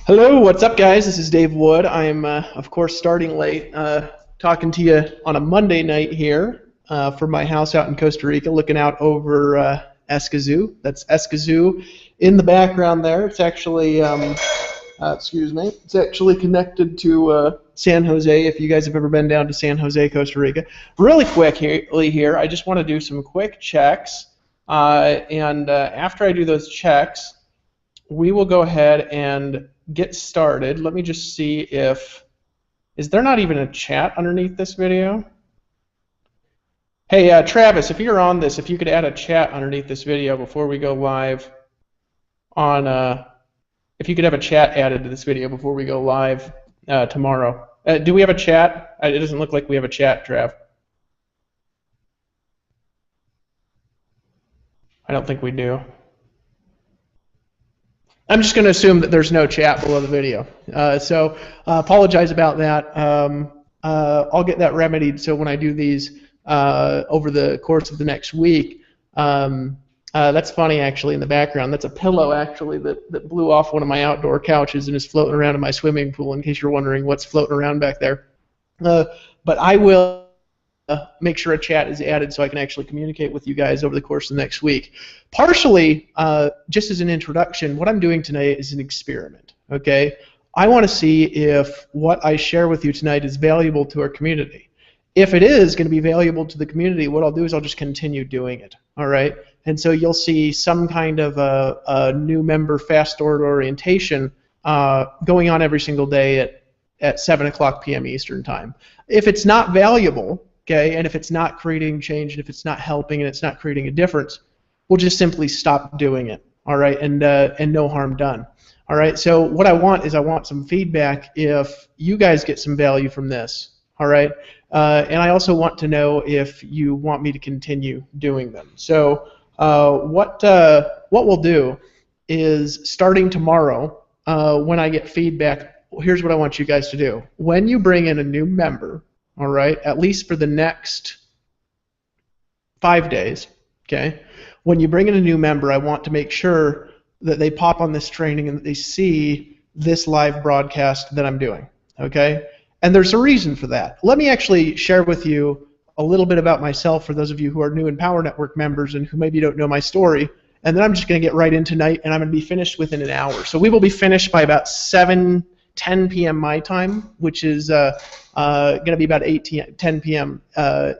Hello, what's up, guys? This is Dave Wood. I'm, of course, starting late, talking to you on a Monday night here from my house out in Costa Rica, looking out over Escazú. That's Escazú in the background there. It's actually, excuse me, it's actually connected to San Jose, if you guys have ever been down to San Jose, Costa Rica. Really quickly here, I just want to do some quick checks, and after I do those checks, we will go ahead and get started. Let me just see if, is there not even a chat underneath this video? Hey, Travis, if you're on this, if you could add a chat underneath this video before we go live on, if you could have a chat added to this video before we go live tomorrow. Do we have a chat? It doesn't look like we have a chat, Trav. I don't think we do. I'm just going to assume that there's no chat below the video. So apologize about that. I'll get that remedied so when I do these over the course of the next week. That's funny, actually, in the background. That's a pillow, actually, that blew off one of my outdoor couches and is floating around in my swimming pool, in case you're wondering what's floating around back there. But I will make sure a chat is added so I can actually communicate with you guys over the course of the next week. Partially, just as an introduction, what I'm doing tonight is an experiment, okay? I want to see if what I share with you tonight is valuable to our community. If it is going to be valuable to the community, what I'll do is I'll just continue doing it, all right? And so you'll see some kind of a new member fast start orientation going on every single day at 7 o'clock p.m. Eastern Time. If it's not valuable, okay, and if it's not creating change, and if it's not helping, and it's not creating a difference, we'll just simply stop doing it, all right, and no harm done. All right, so what I want is I want some feedback if you guys get some value from this, all right, and I also want to know if you want me to continue doing them. So what we'll do is, starting tomorrow, when I get feedback, here's what I want you guys to do. When you bring in a new member, all right, at least for the next 5 days, okay, when you bring in a new member, I want to make sure that they pop on this training and that they see this live broadcast that I'm doing, okay? And there's a reason for that. Let me actually share with you a little bit about myself for those of you who are new Empower Network members and who maybe don't know my story, and then I'm just going to get right in tonight, and I'm going to be finished within an hour. So we will be finished by about 10 p.m. my time, which is going to be about 10 p.m.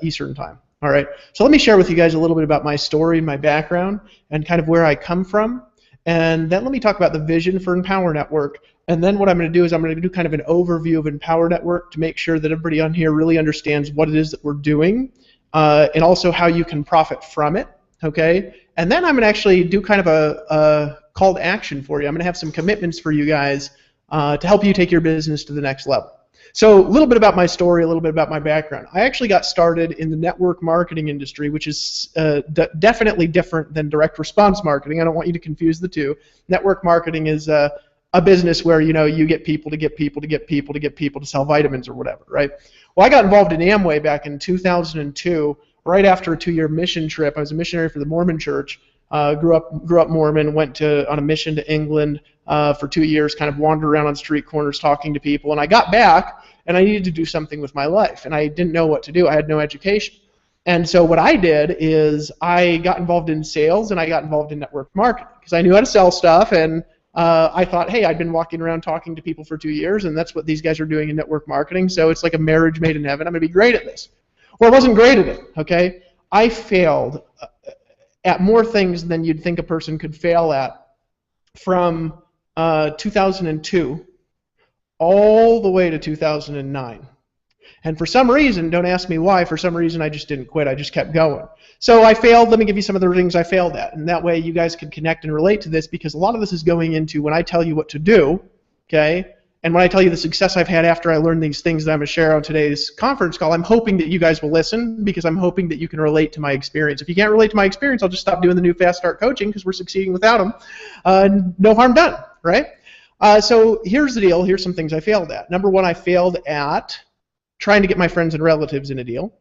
Eastern Time. All right, so let me share with you guys a little bit about my story, my background, and kind of where I come from. And then let me talk about the vision for Empower Network. And then what I'm going to do is I'm going to do kind of an overview of Empower Network to make sure that everybody on here really understands what it is that we're doing, and also how you can profit from it, okay? And then I'm going to actually do kind of a call to action for you. I'm going to have some commitments for you guys to help you take your business to the next level. So a little bit about my story, a little bit about my background. I actually got started in the network marketing industry, which is definitely different than direct response marketing. I don't want you to confuse the two. Network marketing is a business where, you know, you get people to get people to get people to get people to sell vitamins or whatever, right? Well, I got involved in Amway back in 2002, right after a 2-year mission trip. I was a missionary for the Mormon Church. Grew up Mormon, went on a mission to England for 2 years, kind of wandered around on street corners talking to people, and I got back and I needed to do something with my life, and I didn't know what to do. I had no education. And so what I did is I got involved in sales and I got involved in network marketing because I knew how to sell stuff, and I thought, hey, I'd been walking around talking to people for 2 years, and that's what these guys are doing in network marketing, so it's like a marriage made in heaven. I'm going to be great at this. Well, I wasn't great at it, okay? I failed at more things than you'd think a person could fail at from 2002 all the way to 2009. And for some reason, don't ask me why, for some reason I just didn't quit. I just kept going. So I failed. Let me give you some of the things I failed at. And that way you guys can connect and relate to this, because a lot of this is going into when I tell you what to do, okay, and when I tell you the success I've had after I learned these things that I'm going to share on today's conference call, I'm hoping that you guys will listen, because I'm hoping that you can relate to my experience. If you can't relate to my experience, I'll just stop doing the new Fast Start coaching, because we're succeeding without them. No harm done, right? So here's the deal. Here's some things I failed at. Number one, I failed at trying to get my friends and relatives in a deal.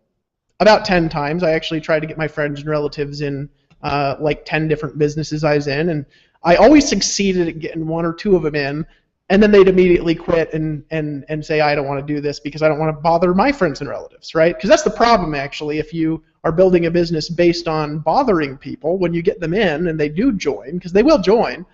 About 10 times I actually tried to get my friends and relatives in like 10 different businesses I was in, and I always succeeded at getting one or two of them in, and then they'd immediately quit and say, I don't want to do this because I don't want to bother my friends and relatives, right? Because that's the problem, actually, if you are building a business based on bothering people. When you get them in and they do join, because they will join,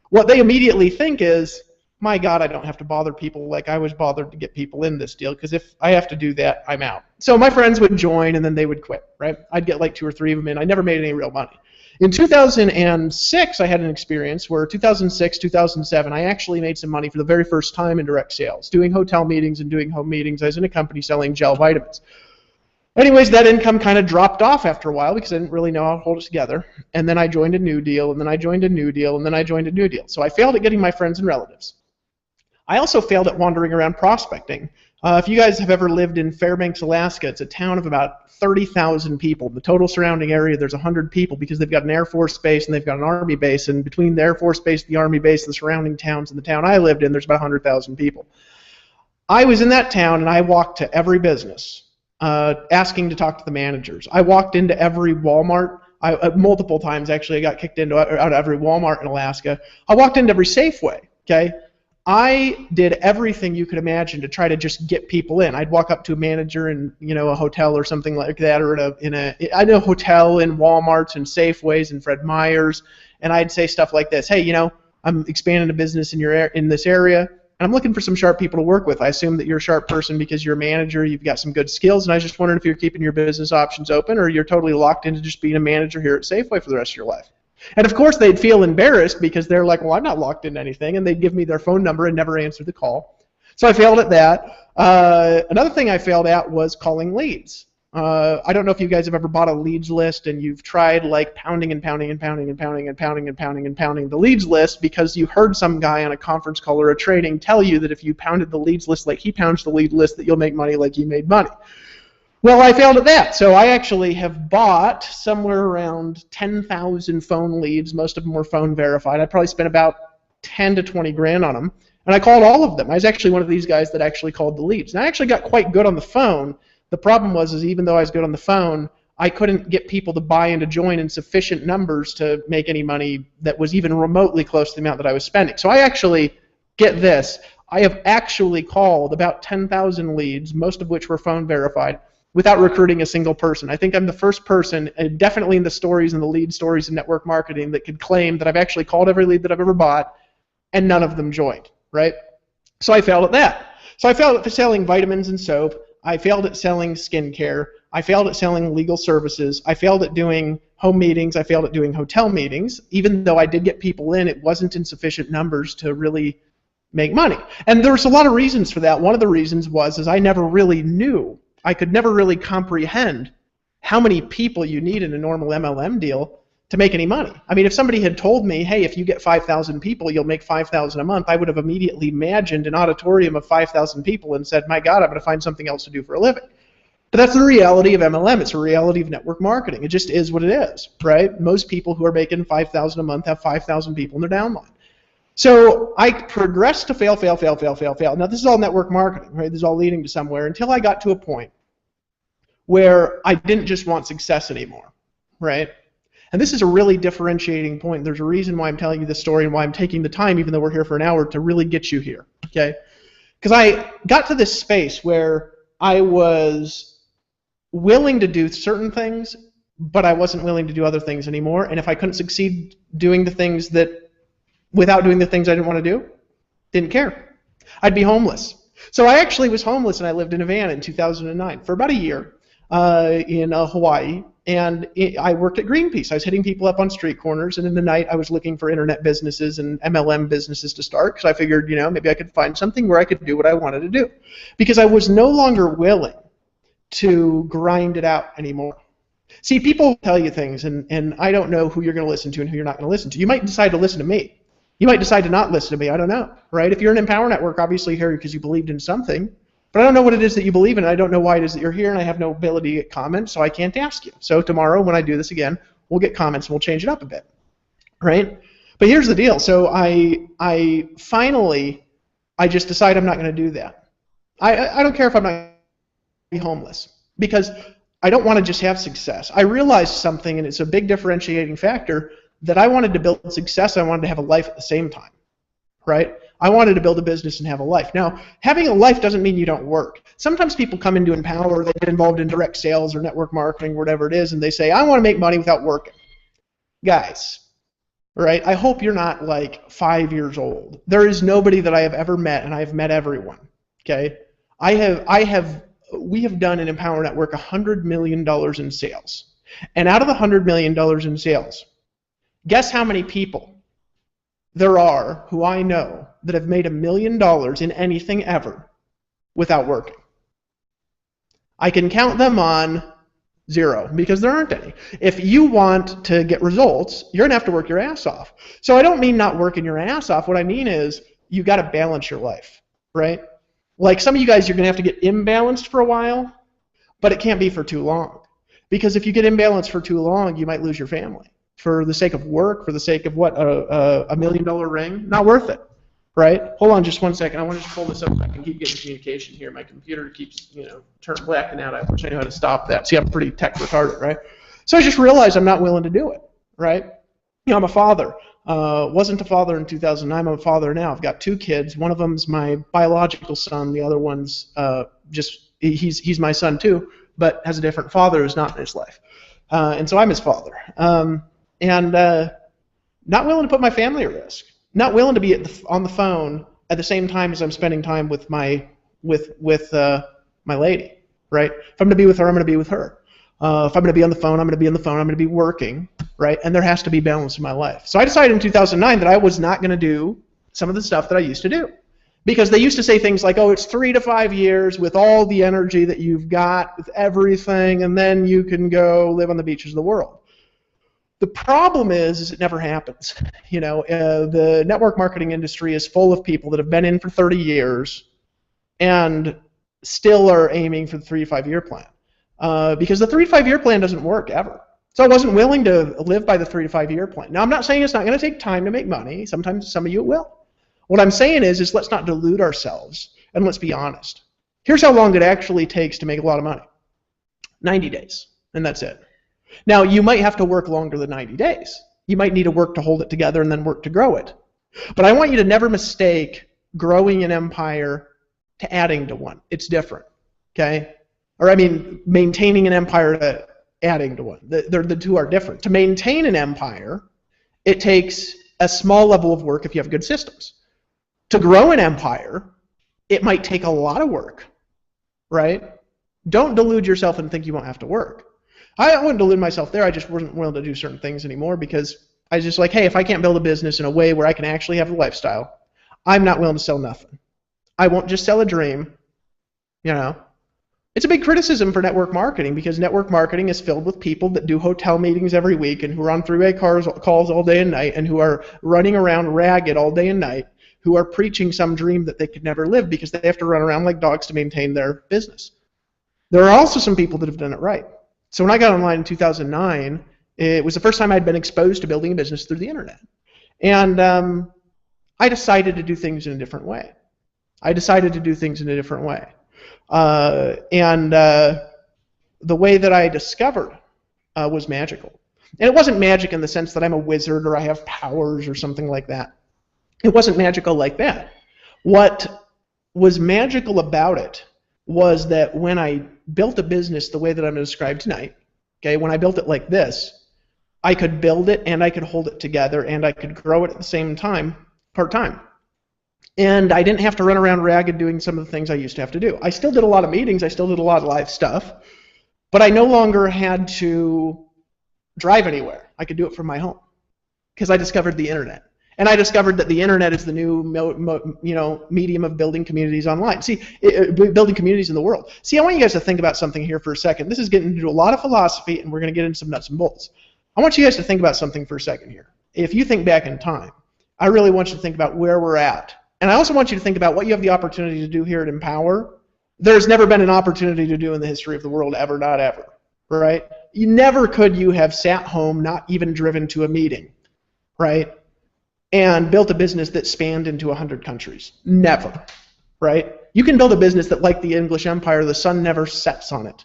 what they immediately think is, my God, I don't have to bother people like I was bothered to get people in this deal, because if I have to do that, I'm out. So my friends would join and then they would quit, right? I'd get like 2 or 3 of them in. I never made any real money. In 2006, I had an experience where 2006, 2007, I actually made some money for the very first time in direct sales, doing hotel meetings and doing home meetings. I was in a company selling gel vitamins. Anyways, that income kind of dropped off after a while because I didn't really know how to hold it together. And then I joined a new deal, and then I joined a new deal, and then I joined a new deal. So I failed at getting my friends and relatives. I also failed at wandering around prospecting. If you guys have ever lived in Fairbanks, Alaska, it's a town of about 30,000 people. The total surrounding area, there's 100 people because they've got an Air Force base and they've got an Army base. And between the Air Force base, the Army base, the surrounding towns, and the town I lived in, there's about 100,000 people. I was in that town and I walked to every business asking to talk to the managers. I walked into every Walmart. Multiple times, actually, I got kicked out of every Walmart in Alaska. I walked into every Safeway, okay? I did everything you could imagine to try to just get people in. I'd walk up to a manager in, a hotel or something like that, or in a hotel in Walmarts and Safeways and Fred Meyer's, and I'd say stuff like this: Hey, I'm expanding a business in this area, and I'm looking for some sharp people to work with. I assume that you're a sharp person because you're a manager, you've got some good skills, and I was just wondering if you're keeping your business options open, or you're totally locked into just being a manager here at Safeway for the rest of your life. And of course, they'd feel embarrassed because they're like, well, I'm not locked into anything, and they'd give me their phone number and never answer the call. So I failed at that. Another thing I failed at was calling leads. I don't know if you guys have ever bought a leads list and you've tried like pounding and pounding and pounding and pounding and pounding and pounding and pounding the leads list because you heard some guy on a conference call or a training tell you that if you pounded the leads list like he pounds the lead list, that you'll make money like he made money. Well, I failed at that. So I actually have bought somewhere around 10,000 phone leads. Most of them were phone verified. I probably spent about 10 to 20 grand on them. And I called all of them. I was actually one of these guys that actually called the leads. And I actually got quite good on the phone. The problem was even though I was good on the phone, I couldn't get people to buy and to join in sufficient numbers to make any money that was even remotely close to the amount that I was spending. So I actually, get this, I have actually called about 10,000 leads, most of which were phone verified, without recruiting a single person. I think I'm the first person, definitely in the stories and the lead stories in network marketing, that could claim that I've actually called every lead that I've ever bought, and none of them joined, right? So I failed at that. So I failed at selling vitamins and soap. I failed at selling skincare. I failed at selling legal services. I failed at doing home meetings. I failed at doing hotel meetings. Even though I did get people in, it wasn't in sufficient numbers to really make money. And there's a lot of reasons for that. One of the reasons was I never really knew. I could never really comprehend how many people you need in a normal MLM deal to make any money. I mean, if somebody had told me, hey, if you get 5,000 people, you'll make 5,000 a month, I would have immediately imagined an auditorium of 5,000 people and said, my God, I'm going to find something else to do for a living. But that's the reality of MLM. It's a reality of network marketing. It just is what it is, right? Most people who are making 5,000 a month have 5,000 people in their downline. So I progressed to fail. Now, this is all network marketing, right? This is all leading to somewhere until I got to a point where I didn't just want success anymore, right? And this is a really differentiating point. There's a reason why I'm telling you this story and why I'm taking the time, even though we're here for an hour, to really get you here, okay? Because I got to this space where I was willing to do certain things, but I wasn't willing to do other things anymore. And if I couldn't succeed doing the things without doing the things I didn't want to do, didn't care. I'd be homeless. So I actually was homeless, and I lived in a van in 2009 for about a year in Hawaii, and I worked at Greenpeace. I was hitting people up on street corners, and in the night I was looking for internet businesses and MLM businesses to start because I figured, maybe I could find something where I could do what I wanted to do, because I was no longer willing to grind it out anymore. See, people tell you things, and I don't know who you're going to listen to and who you're not going to listen to. You might decide to listen to me. You might decide to not listen to me. I don't know, right? If you're an Empower Network, obviously you're here because you believed in something. But I don't know what it is that you believe in. I don't know why it is that you're here, and I have no ability to get comments, so I can't ask you. So tomorrow when I do this again, we'll get comments and we'll change it up a bit, right? But here's the deal. So I finally just decide I'm not going to do that. I don't care if I'm not going to be homeless, because I don't want to just have success. I realized something, and it's a big differentiating factor. that I wanted to build success. I wanted to have a life at the same time, right? I wanted to build a business and have a life. Now, having a life doesn't mean you don't work. Sometimes people come into Empower, they get involved in direct sales or network marketing, whatever it is, and they say, I want to make money without working. Guys, right? I hope you're not like 5 years old. There is nobody that I have ever met, and I've met everyone. Okay, we have done in Empower Network $100 million in sales, and out of the $100 million in sales, guess how many people there are who I know that have made $1 million in anything ever without working? I can count them on zero, because there aren't any. If you want to get results, you're gonna have to work your ass off. So I don't mean not working your ass off. What I mean is you got to balance your life, right? Like some of you guys, you're gonna have to get imbalanced for a while, but it can't be for too long, because if you get imbalanced for too long, you might lose your family for the sake of work, for the sake of what, a $1 million ring. Not worth it, right? Hold on just one second. I want to just pull this up so I can keep getting communication here. My computer keeps, turning blacking out. I wish I knew how to stop that. See, I'm pretty tech retarded, right? So I just realized I'm not willing to do it, right? I'm a father. Wasn't a father in 2009. I'm a father now. I've got 2 kids. One of them's my biological son. The other one's he's my son too, but has a different father who's not in his life. And so I'm his father. And not willing to put my family at risk. Not willing to be on the phone at the same time as I'm spending time with my lady, right? If I'm going to be with her, I'm going to be with her. If I'm going to be on the phone, I'm going to be on the phone. I'm going to be working, right? And there has to be balance in my life. So I decided in 2009 that I was not going to do some of the stuff that I used to do, because they used to say things like, oh, it's 3 to 5 years with all the energy that you've got, with everything, and then you can go live on the beaches of the world. The problem is it never happens. The network marketing industry is full of people that have been in for 30 years and still are aiming for the 3 to 5 year plan. Because the 3 to 5 year plan doesn't work ever. So I wasn't willing to live by the 3 to 5 year plan. Now, I'm not saying it's not going to take time to make money. Sometimes some of you it will. What I'm saying is let's not delude ourselves, and let's be honest. Here's how long it actually takes to make a lot of money. 90 days, and that's it. Now, you might have to work longer than 90 days. You might need to work to hold it together and then work to grow it. But I want you to never mistake growing an empire to adding to one. It's different, okay? Or I mean, maintaining an empire to adding to one. The two are different. To maintain an empire, it takes a small level of work if you have good systems. To grow an empire, it might take a lot of work, right? Don't delude yourself and think you won't have to work. I wouldn't delude myself there. I just wasn't willing to do certain things anymore, because I was just like, hey, if I can't build a business in a way where I can actually have a lifestyle, I'm not willing to sell nothing. I won't just sell a dream, It's a big criticism for network marketing, because network marketing is filled with people that do hotel meetings every week and who are on three-way calls all day and night, and who are running around ragged all day and night, who are preaching some dream that they could never live because they have to run around like dogs to maintain their business. There are also some people that have done it right. So when I got online in 2009, it was the first time I'd been exposed to building a business through the internet. And I decided to do things in a different way. And the way that I discovered was magical. And it wasn't magic in the sense that I'm a wizard or I have powers or something like that. It wasn't magical like that. What was magical about it was that when I built a business the way that I'm going to describe tonight, okay, when I built it like this, I could build it and I could hold it together and I could grow it at the same time, part-time. And I didn't have to run around ragged doing some of the things I used to have to do. I still did a lot of meetings, I still did a lot of live stuff, but I no longer had to drive anywhere. I could do it from my home because I discovered the internet. And I discovered that the internet is the new medium of building communities online. See, building communities in the world. See, I want you guys to think about something here for a second. This is getting into a lot of philosophy, and we're going to get into some nuts and bolts. I want you guys to think about something for a second here. If you think back in time, I really want you to think about where we're at. And I also want you to think about what you have the opportunity to do here at Empower. There's never been an opportunity to do in the history of the world, ever, not ever, right? You never could you have sat home, not even driven to a meeting, right? And built a business that spanned into 100 countries. Never, right? You can build a business that, like the English Empire, the sun never sets on it,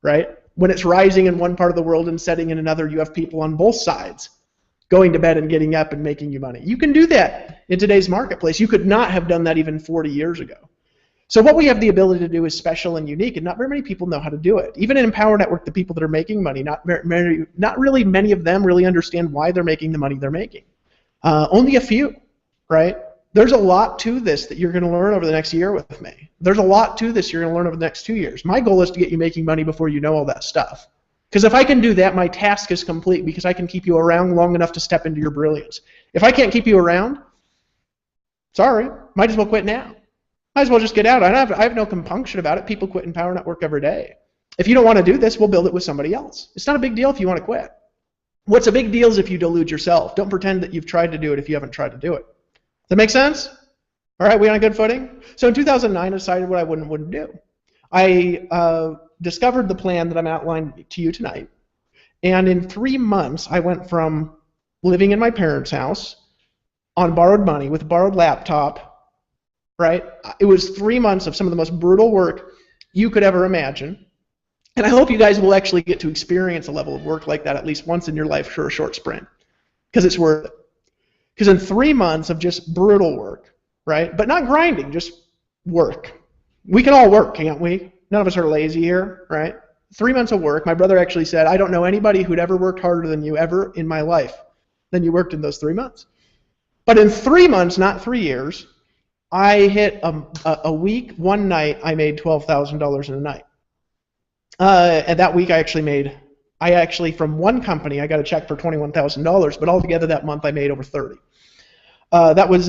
right? When it's rising in one part of the world and setting in another, you have people on both sides. going to bed and getting up and making you money. You can do that in today's marketplace. You could not have done that even 40 years ago. So what we have the ability to do is special and unique, and not very many people know how to do it. Even in Empower Network, the people that are making money, not really many of them really understand why they're making the money they're making. Only a few, right? There's a lot to this that you're going to learn over the next year with me. There's a lot to this you're going to learn over the next 2 years. My goal is to get you making money before you know all that stuff. Because if I can do that, my task is complete, because I can keep you around long enough to step into your brilliance. If I can't keep you around, sorry, might as well quit now. Might as well just get out. I have no compunction about it. People quit in Power Network every day. If you don't want to do this, we'll build it with somebody else. It's not a big deal if you want to quit. What's a big deal is if you delude yourself. Don't pretend that you've tried to do it if you haven't tried to do it. Does that make sense? All right, we on a good footing? So in 2009, I decided what I wouldn't do. I discovered the plan that I'm outlining to you tonight. And in 3 months, I went from living in my parents' house on borrowed money with a borrowed laptop, right? It was 3 months of some of the most brutal work you could ever imagine. And I hope you guys will actually get to experience a level of work like that at least once in your life for a short sprint, because it's worth it. Because in 3 months of just brutal work, right? But not grinding, just work. We can all work, can't we? None of us are lazy here, right? 3 months of work. My brother actually said, I don't know anybody who'd ever worked harder than you ever in my life than you worked in those 3 months. But in 3 months, not 3 years, I hit a week, one night, I made $12,000 in a night. And that week I actually from one company, I got a check for $21,000, but altogether that month I made over 30. That was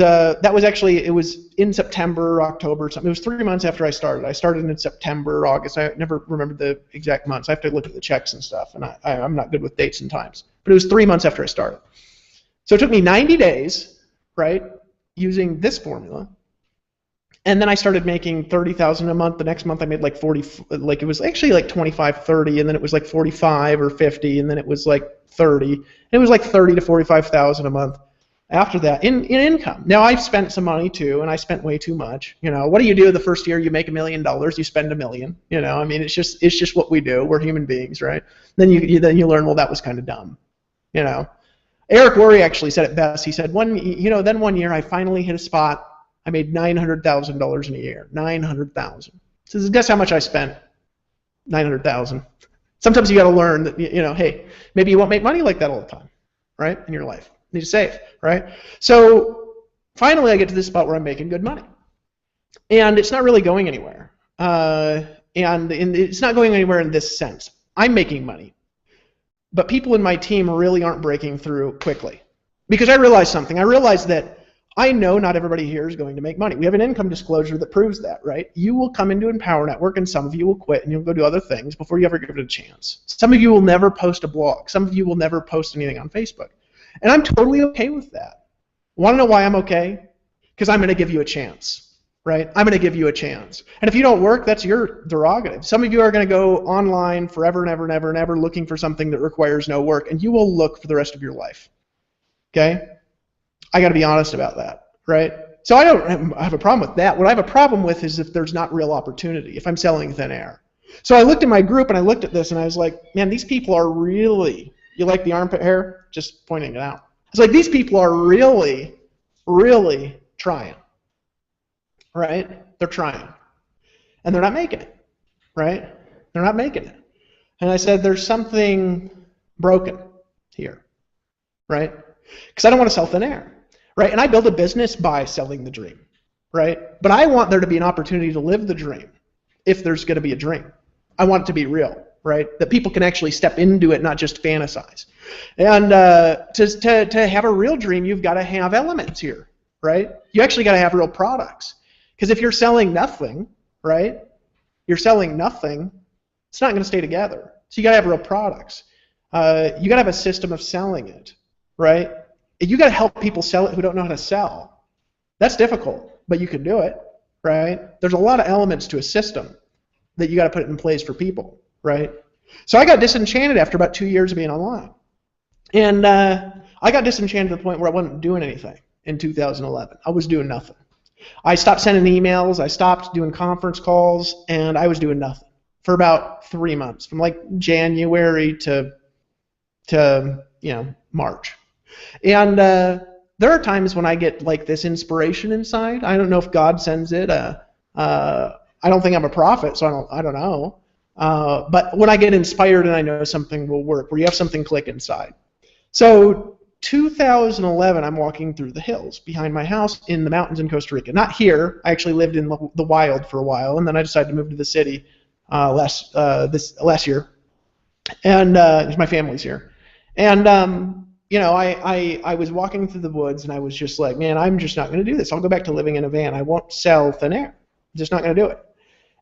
actually, it was in September, October, something. It was 3 months after I started. I started in September, August. I never remember the exact months. I have to look at the checks and stuff, and I'm not good with dates and times. But it was 3 months after I started. So it took me 90 days, right, using this formula. And then I started making $30,000 a month. The next month I made like 40, like it was actually like 25, 30, and then it was like 45 or 50, and then it was like 30. And it was like 30 to 45,000 a month after that in income. Now I've spent some money too, and I spent way too much. You know, what do you do the first year? You make $1 million, you spend $1 million. You know, I mean, it's just what we do. We're human beings, right? Then you learn, well, that was kind of dumb. You know, Eric Worre actually said it best. He said, then one year I finally hit a spot. I made $900,000 in a year. $900,000. So guess how much I spent? $900,000. Sometimes you got to learn that, you know, hey, maybe you won't make money like that all the time, right? In your life, you need to save, right? So finally, I get to this spot where I'm making good money, and it's not really going anywhere. And it's not going anywhere in this sense. I'm making money, but people in my team really aren't breaking through quickly, because I realized something. I realized that I know not everybody here is going to make money. We have an income disclosure that proves that, right? You will come into Empower Network, and some of you will quit, and you'll go do other things before you ever give it a chance. Some of you will never post a blog. Some of you will never post anything on Facebook. And I'm totally okay with that. Want to know why I'm okay? Because I'm going to give you a chance, right? I'm going to give you a chance. And if you don't work, that's your prerogative. Some of you are going to go online forever and ever and ever and ever looking for something that requires no work, and you will look for the rest of your life, okay? I got to be honest about that, right? So I don't have a problem with that. What I have a problem with is if there's not real opportunity, if I'm selling thin air. So I looked at my group and I looked at this and I was like, man, these people are really, you like the armpit hair? Just pointing it out. I was like, these people are really, really trying, right? They're trying. And they're not making it, right? They're not making it. And I said, there's something broken here, right? Because I don't want to sell thin air. Right? And I build a business by selling the dream, right? But I want there to be an opportunity to live the dream if there's going to be a dream. I want it to be real, right? That people can actually step into it, not just fantasize. And to have a real dream, you've got to have elements here, right? You actually got to have real products. Because if you're selling nothing, right? You're selling nothing, it's not going to stay together. So you got to have real products. You got to have a system of selling it, right? You got to help people sell it who don't know how to sell. That's difficult, but you can do it, right? There's a lot of elements to a system that you got to put in place for people, right? So I got disenchanted after about 2 years of being online. And I got disenchanted to the point where I wasn't doing anything in 2011. I was doing nothing. I stopped sending emails, I stopped doing conference calls, and I was doing nothing for about 3 months, from like January to March. And there are times when I get like this inspiration inside. I don't know if God sends it. I don't think I'm a prophet, so I don't know. But when I get inspired and I know something will work, where you have something click inside. So 2011, I'm walking through the hills behind my house in the mountains in Costa Rica. Not here. I actually lived in the wild for a while, and then I decided to move to the city last year, and my family's here. And I was walking through the woods, and I was just like, man, I'm just not going to do this. I'll go back to living in a van. I won't sell thin air. I'm just not going to do it.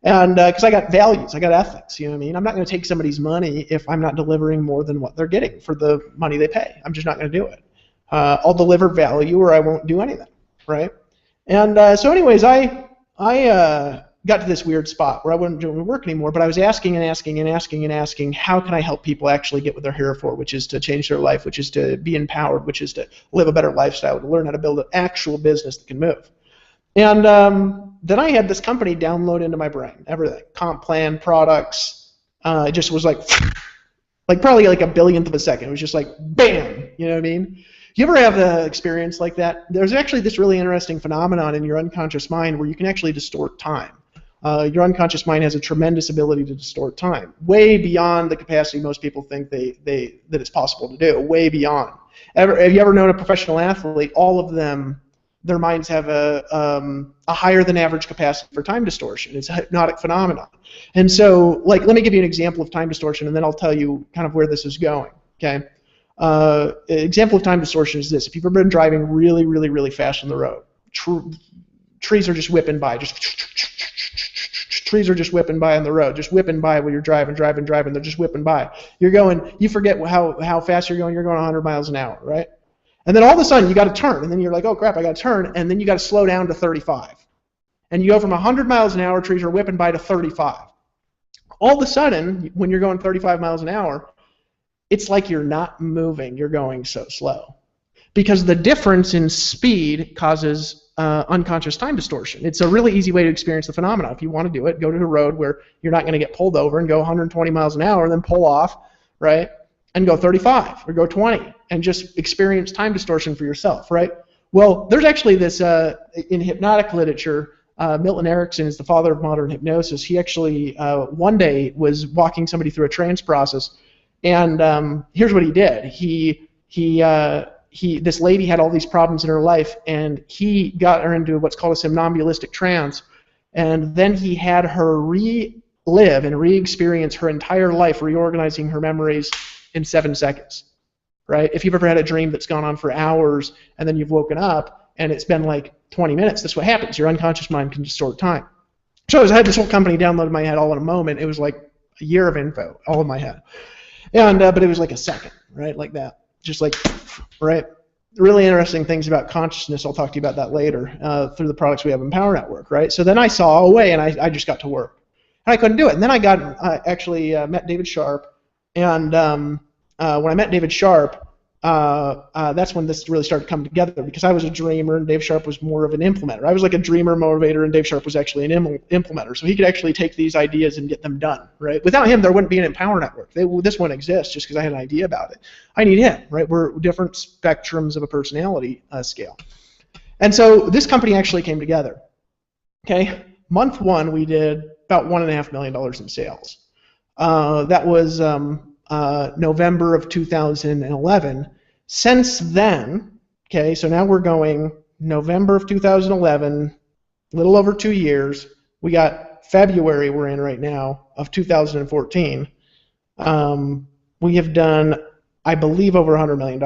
And because I got values, I got ethics, you know what I mean? I'm not going to take somebody's money if I'm not delivering more than what they're getting for the money they pay. I'm just not going to do it. I'll deliver value or I won't do anything, right? And so anyways, I got to this weird spot where I wasn't doing work anymore, but I was asking, how can I help people actually get what they're here for, which is to change their life, which is to be empowered, which is to live a better lifestyle, to learn how to build an actual business that can move. And then I had this company download into my brain, everything, comp plan, products. It just was like probably like a billionth of a second. It was just like, bam, you know what I mean? You ever have an experience like that? There's actually this really interesting phenomenon in your unconscious mind where you can actually distort time. Your unconscious mind has a tremendous ability to distort time, way beyond the capacity most people think that it's possible to do, way beyond. Have you ever known a professional athlete? All of them, their minds have a higher than average capacity for time distortion. It's a hypnotic phenomenon. And so, like, let me give you an example of time distortion, and then I'll tell you kind of where this is going, okay? Example of time distortion is this. If you've ever been driving really, really, really fast on the road, trees are just whipping by, trees are just whipping by on the road, just whipping by when you're driving, they're just whipping by. You forget how fast you're going 100 miles an hour, right? And then all of a sudden you got to turn, and then you're like, oh crap, I got to turn, and then you got to slow down to 35. And you go from 100 miles an hour, trees are whipping by, to 35. All of a sudden, when you're going 35 miles an hour, it's like you're not moving, you're going so slow. Because the difference in speed causes unconscious time distortion. It's a really easy way to experience the phenomenon. If you want to do it, go to a road where you're not going to get pulled over and go 120 miles an hour and then pull off, right? And go 35 or go 20 and just experience time distortion for yourself, right? Well, there's actually this, in hypnotic literature, Milton Erickson is the father of modern hypnosis. He actually one day was walking somebody through a trance process, and here's what he did. This lady had all these problems in her life, and he got her into what's called a somnambulistic trance, and then he had her relive and re-experience her entire life, reorganizing her memories in 7 seconds, right? If you've ever had a dream that's gone on for hours and then you've woken up and it's been like 20 minutes, that's what happens. Your unconscious mind can distort time. So I had this whole company downloaded in my head all in a moment. It was like a year of info all in my head. And but it was like a second, right? Like that. Just like, right? Really interesting things about consciousness. I'll talk to you about that later through the products we have in Power Network, right? So then I saw a way, and I just got to work. And I couldn't do it. And then I actually met David Sharp. And when I met David Sharp, that's when this really started to come together, because I was a dreamer and Dave Sharp was more of an implementer. I was like a dreamer, motivator, and Dave Sharp was actually an implementer. So he could actually take these ideas and get them done, right? Without him, there wouldn't be an Empower Network. This wouldn't exist just because I had an idea about it. I need him, right? We're different spectrums of a personality scale. And so this company actually came together, okay? Month one, we did about $1.5 million in sales. That was November of 2011. Since then, okay, so now we're going November of 2011, a little over 2 years. We got February we're in right now of 2014. We have done, I believe, over $100 million.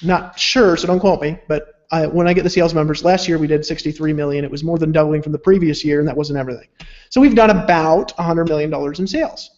Not sure, so don't quote me, but when I get the sales numbers, last year we did $63 million. It was more than doubling from the previous year, and that wasn't everything. So we've done about $100 million in sales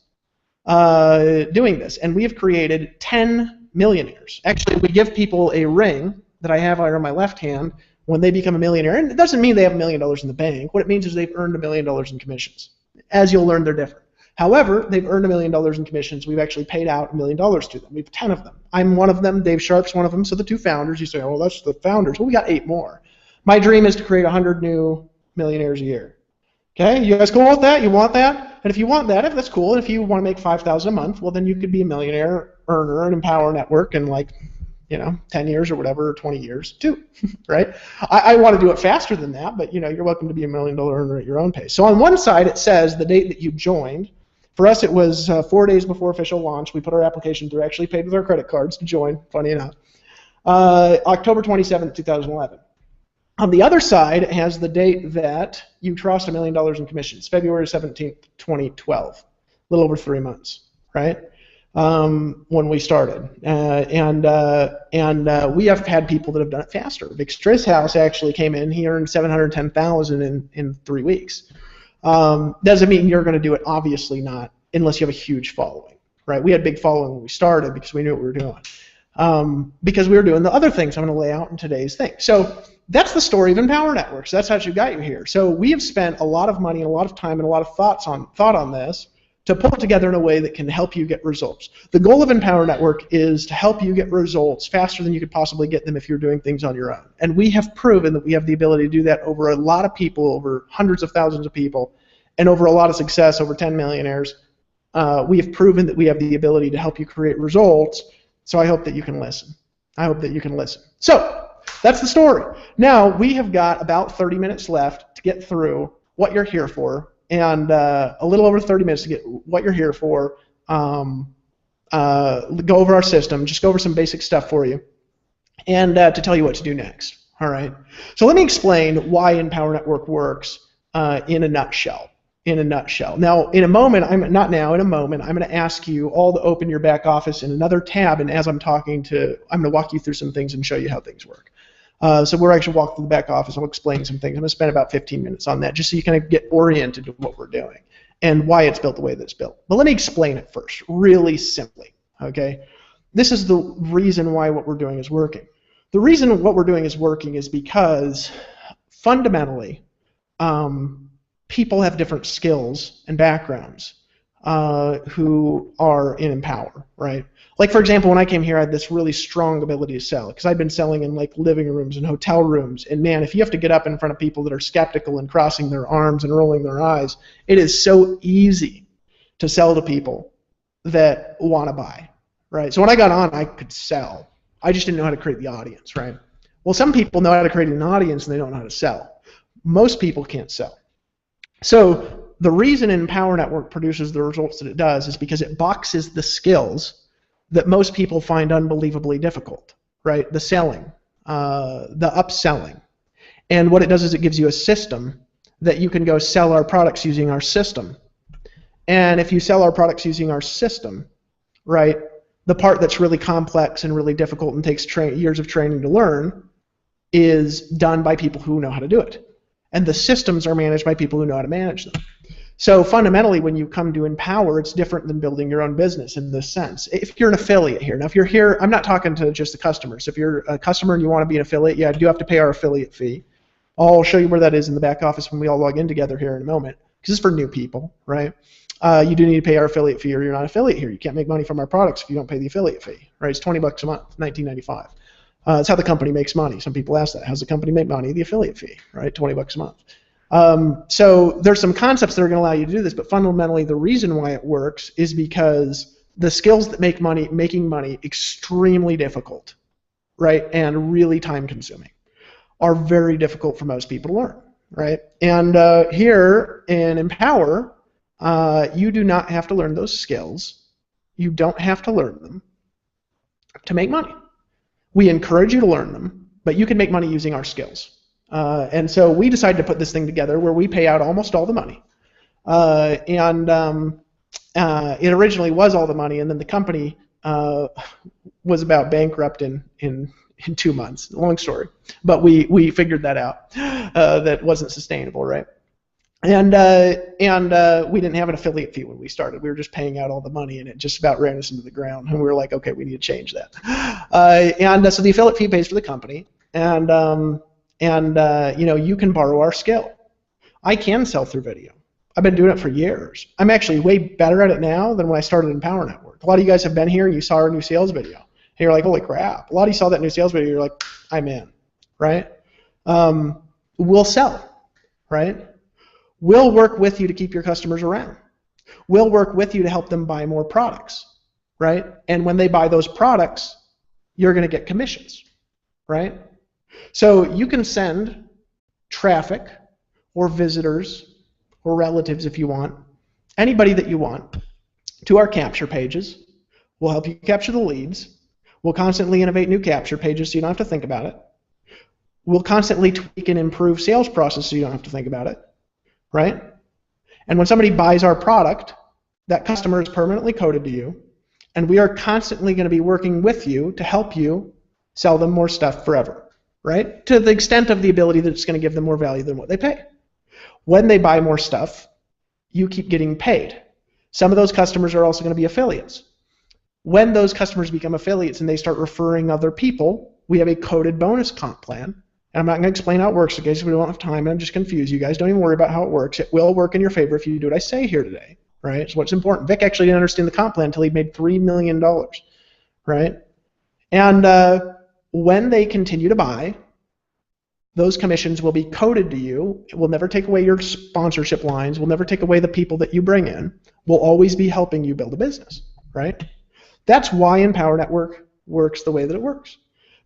doing this, and we have created 10 millionaires. Actually, we give people a ring that I have on my left hand when they become a millionaire, and it doesn't mean they have $1 million in the bank. What it means is they've earned $1 million in commissions. As you'll learn, they're different. However, they've earned $1 million in commissions. We've actually paid out $1 million to them. We have 10 of them. I'm one of them. Dave Sharp's one of them. So the two founders, you say, oh, well, that's the founders. Well, we got 8 more. My dream is to create 100 new millionaires a year. Okay, you guys cool with that? You want that? And if you want that, if that's cool, and if you want to make $5,000 a month, well, then you could be a millionaire earner and Empower Network and, like, 10 years or whatever, or 20 years too, right? I want to do it faster than that, but you're welcome to be $1 million earner at your own pace. So on one side, it says the date that you joined. For us, it was 4 days before official launch. We put our application through, actually paid with our credit cards to join, funny enough. October 27th, 2011. On the other side, it has the date that you crossed $1 million in commissions, February 17th, 2012, a little over 3 months, right? When we started, we have had people that have done it faster. Vic Strisshouse actually came in. He earned $710,000 in 3 weeks. Doesn't mean you're going to do it. Obviously not, unless you have a huge following, right? We had big following when we started because we knew what we were doing. Because we were doing the other things I'm going to lay out in today's thing. So that's the story of Empower Networks. That's how you got you here. So we have spent a lot of money and a lot of time and a lot of thought on this to pull it together in a way that can help you get results. The goal of Empower Network is to help you get results faster than you could possibly get them if you're doing things on your own. And we have proven that we have the ability to do that over a lot of people, over hundreds of thousands of people, and over a lot of success, over 10 millionaires. We have proven that we have the ability to help you create results, so I hope that you can listen. I hope that you can listen. So that's the story. Now, we have got about 30 minutes left to get through what you're here for, and a little over 30 minutes to get what you're here for, go over our system, just go over some basic stuff for you, and to tell you what to do next. All right? So let me explain why Empower Network works in a nutshell. Now, in a moment, in a moment, I'm going to ask you all to open your back office in another tab, and as I'm talking I'm going to walk you through some things and show you how things work. So we're actually walking through the back office. I'll explain some things. I'm going to spend about 15 minutes on that just so you kind of get oriented to what we're doing and why it's built the way that it's built. But let me explain it first, really simply, okay? This is the reason why what we're doing is working. The reason what we're doing is working is because fundamentally people have different skills and backgrounds who are in Empower, right? Like, for example, when I came here, I had this really strong ability to sell because I'd been selling in like living rooms and hotel rooms. And man, if you have to get up in front of people that are skeptical and crossing their arms and rolling their eyes, it is so easy to sell to people that want to buy, right? So when I got on, I could sell. I just didn't know how to create the audience, right? Well, some people know how to create an audience and they don't know how to sell. Most people can't sell. So the reason Empower Network produces the results that it does is because it boxes the skills that most people find unbelievably difficult, right? The selling, the upselling. And what it does is it gives you a system that you can go sell our products using our system. And if you sell our products using our system, right, the part that's really complex and really difficult and takes years of training to learn is done by people who know how to do it. And the systems are managed by people who know how to manage them. So fundamentally, when you come to Empower, it's different than building your own business in this sense. If you're an affiliate here, now if you're here, I'm not talking to just the customers. If you're a customer and you want to be an affiliate, yeah, you do have to pay our affiliate fee. I'll show you where that is in the back office when we all log in together here in a moment, because it's for new people, right? You do need to pay our affiliate fee or you're not an affiliate here. You can't make money from our products if you don't pay the affiliate fee, right? It's $20 a month, $19.95. That's how the company makes money. Some people ask that. How's the company make money? The affiliate fee, right? $20 a month. So there's some concepts that are going to allow you to do this, but fundamentally the reason why it works is because the skills that make money, making money extremely difficult, right, and really time-consuming, are very difficult for most people to learn, right? And here in Empower, you do not have to learn those skills. You don't have to learn them to make money. We encourage you to learn them, but you can make money using our skills. And so we decided to put this thing together where we pay out almost all the money. It originally was all the money, and then the company was about bankrupt in 2 months. Long story. But we figured that out. That wasn't sustainable, right? And we didn't have an affiliate fee when we started. We were just paying out all the money, and it just about ran us into the ground. And we were like, okay, we need to change that. So the affiliate fee pays for the company, and you know, you can borrow our skill. I can sell through video. I've been doing it for years. I'm actually way better at it now than when I started Empower Network. A lot of you guys have been here and you saw our new sales video. And you're like, holy crap. A lot of you saw that new sales video, you're like, I'm in, right? We'll sell, right? We'll work with you to keep your customers around. We'll work with you to help them buy more products, right? And when they buy those products, you're going to get commissions, right? So you can send traffic or visitors or relatives if you want, anybody that you want, to our capture pages. We'll help you capture the leads. We'll constantly innovate new capture pages so you don't have to think about it. We'll constantly tweak and improve sales process so you don't have to think about it, right? And when somebody buys our product, that customer is permanently coded to you, and we are constantly going to be working with you to help you sell them more stuff forever, right? To the extent of the ability that it's going to give them more value than what they pay. When they buy more stuff, you keep getting paid. Some of those customers are also going to be affiliates. When those customers become affiliates and they start referring other people, we have a coded bonus comp plan. And I'm not going to explain how it works in case we don't have time, and I'm just confused. You guys don't even worry about how it works. It will work in your favor if you do what I say here today, right? It's what's important. Vic actually didn't understand the comp plan until he made $3 million, right? And when they continue to buy, those commissions will be coded to you. It will never take away your sponsorship lines. We'll never take away the people that you bring in. We'll always be helping you build a business, right? That's why Empower Network works the way that it works.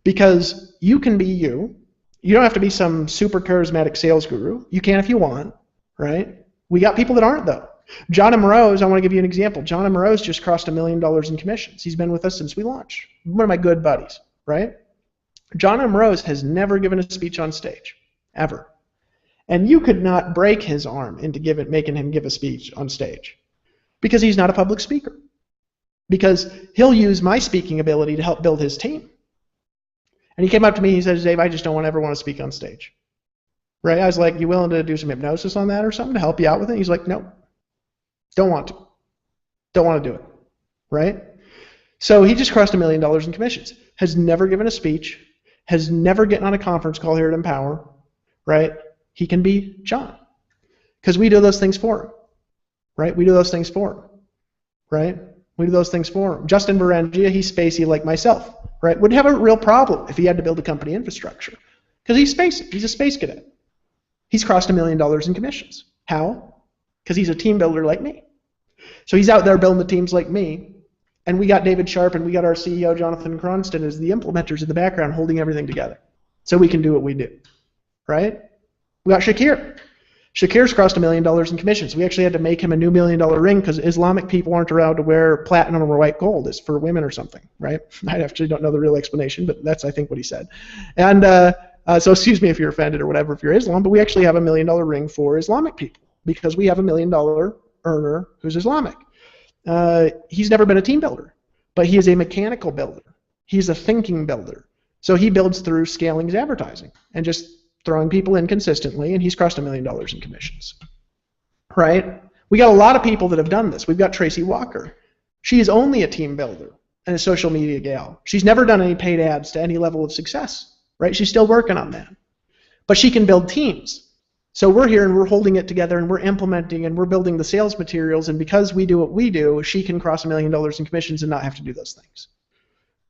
Because you can be you. You don't have to be some super charismatic sales guru. You can if you want, right? We got people that aren't, though. John and Morose, I want to give you an example. John and Morose just crossed $1 million in commissions. He's been with us since we launched. One of my good buddies, right? John and Morose has never given a speech on stage, ever. And you could not break his arm into making him give a speech on stage because he's not a public speaker. Because he'll use my speaking ability to help build his team. And he came up to me, he says, Dave, I just don't ever want to speak on stage. Right? I was like, you willing to do some hypnosis on that or something to help you out with it? He's like, no, don't want to. Don't want to do it. Right? So he just crossed $1 million in commissions. Has never given a speech. Has never gotten on a conference call here at Empower. Right? He can be John. Because we do those things for him. Right? We do those things for him. Right? We do those things for him. Justin Berengia, he's spacey like myself. Right? Would have a real problem if he had to build a company infrastructure. Because he's spacey. He's a space cadet. He's crossed $1 million in commissions. How? Because he's a team builder like me. So he's out there building the teams like me. And we got David Sharp and we got our CEO, Jonathan Cronston, as the implementers in the background holding everything together. So we can do what we do. Right? We got Shakir. Shakir's crossed $1 million in commissions. We actually had to make him a new $1 million ring because Islamic people aren't allowed to wear platinum or white gold. It's for women or something, right? I actually don't know the real explanation, but that's, I think, what he said. And so excuse me if you're offended or whatever if you're Islam, but we actually have a $1 million ring for Islamic people because we have a $1 million earner who's Islamic. He's never been a team builder, but he is a mechanical builder. He's a thinking builder. So he builds through scaling his advertising and just throwing people in consistently, and he's crossed $1 million in commissions. Right? We got a lot of people that have done this. We've got Tracy Walker. She is only a team builder and a social media gal. She's never done any paid ads to any level of success. Right? She's still working on that. But she can build teams. So we're here and we're holding it together and we're implementing and we're building the sales materials, and because we do what we do, she can cross $1 million in commissions and not have to do those things.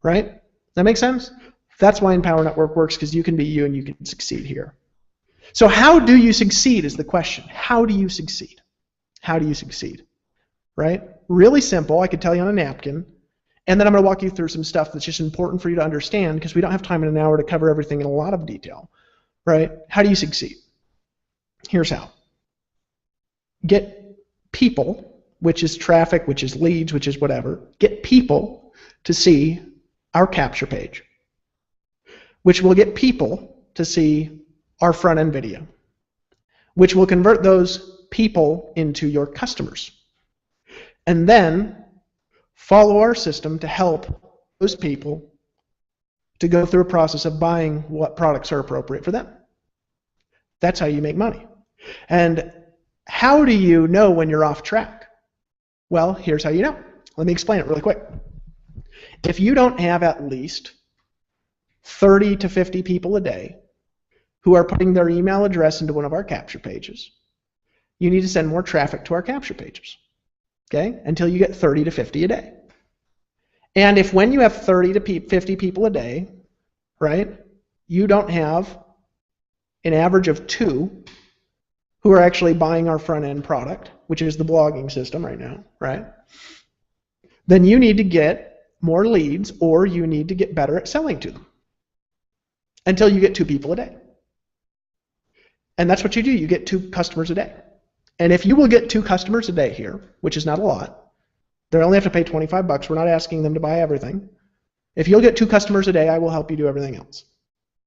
Right? That make sense? That's why Empower Network works, because you can be you and you can succeed here. So how do you succeed is the question. How do you succeed? How do you succeed? Right? Really simple. I could tell you on a napkin. And then I'm going to walk you through some stuff that's just important for you to understand, because we don't have time in an hour to cover everything in a lot of detail. Right? How do you succeed? Here's how. Get people, which is traffic, which is leads, which is whatever. Get people to see our capture page, which will get people to see our front-end video, which will convert those people into your customers. And then follow our system to help those people to go through a process of buying what products are appropriate for them. That's how you make money. And how do you know when you're off track? Well, here's how you know. Let me explain it really quick. If you don't have at least 30 to 50 people a day who are putting their email address into one of our capture pages, you need to send more traffic to our capture pages, okay, until you get 30 to 50 a day. And if when you have 30 to 50 people a day, right, you don't have an average of 2 who are actually buying our front-end product, which is the blogging system right now, right, then you need to get more leads or you need to get better at selling to them until you get 2 people a day. And that's what you do. You get 2 customers a day. And if you will get 2 customers a day here, which is not a lot, they only have to pay 25 bucks. We're not asking them to buy everything. If you'll get 2 customers a day, I will help you do everything else.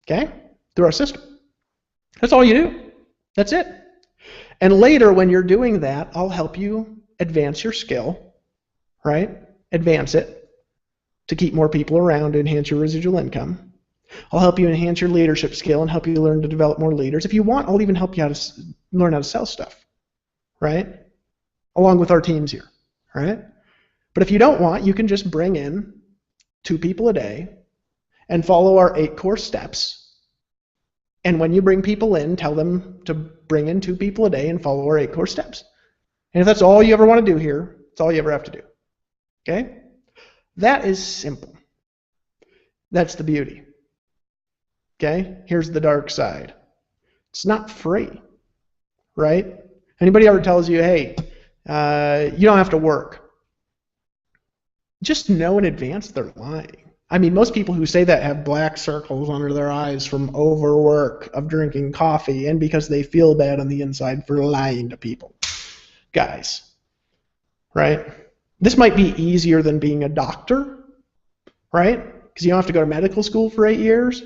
Okay? Through our system. That's all you do. That's it. And later when you're doing that, I'll help you advance your skill, right? Advance it to keep more people around to enhance your residual income. I'll help you enhance your leadership skill and help you learn to develop more leaders. If you want, I'll even help you how to learn how to sell stuff, right? Along with our teams here, right? But if you don't want, you can just bring in 2 people a day and follow our 8 core steps. And when you bring people in, tell them to bring in 2 people a day and follow our 8 core steps. And if that's all you ever want to do here, it's all you ever have to do. Okay? That is simple. That's the beauty. Okay? Here's the dark side. It's not free, right? Anybody ever tells you, hey, you don't have to work? Just know in advance they're lying. I mean, most people who say that have black circles under their eyes from overwork of drinking coffee and because they feel bad on the inside for lying to people. Guys, right? This might be easier than being a doctor, right? Because you don't have to go to medical school for 8 years,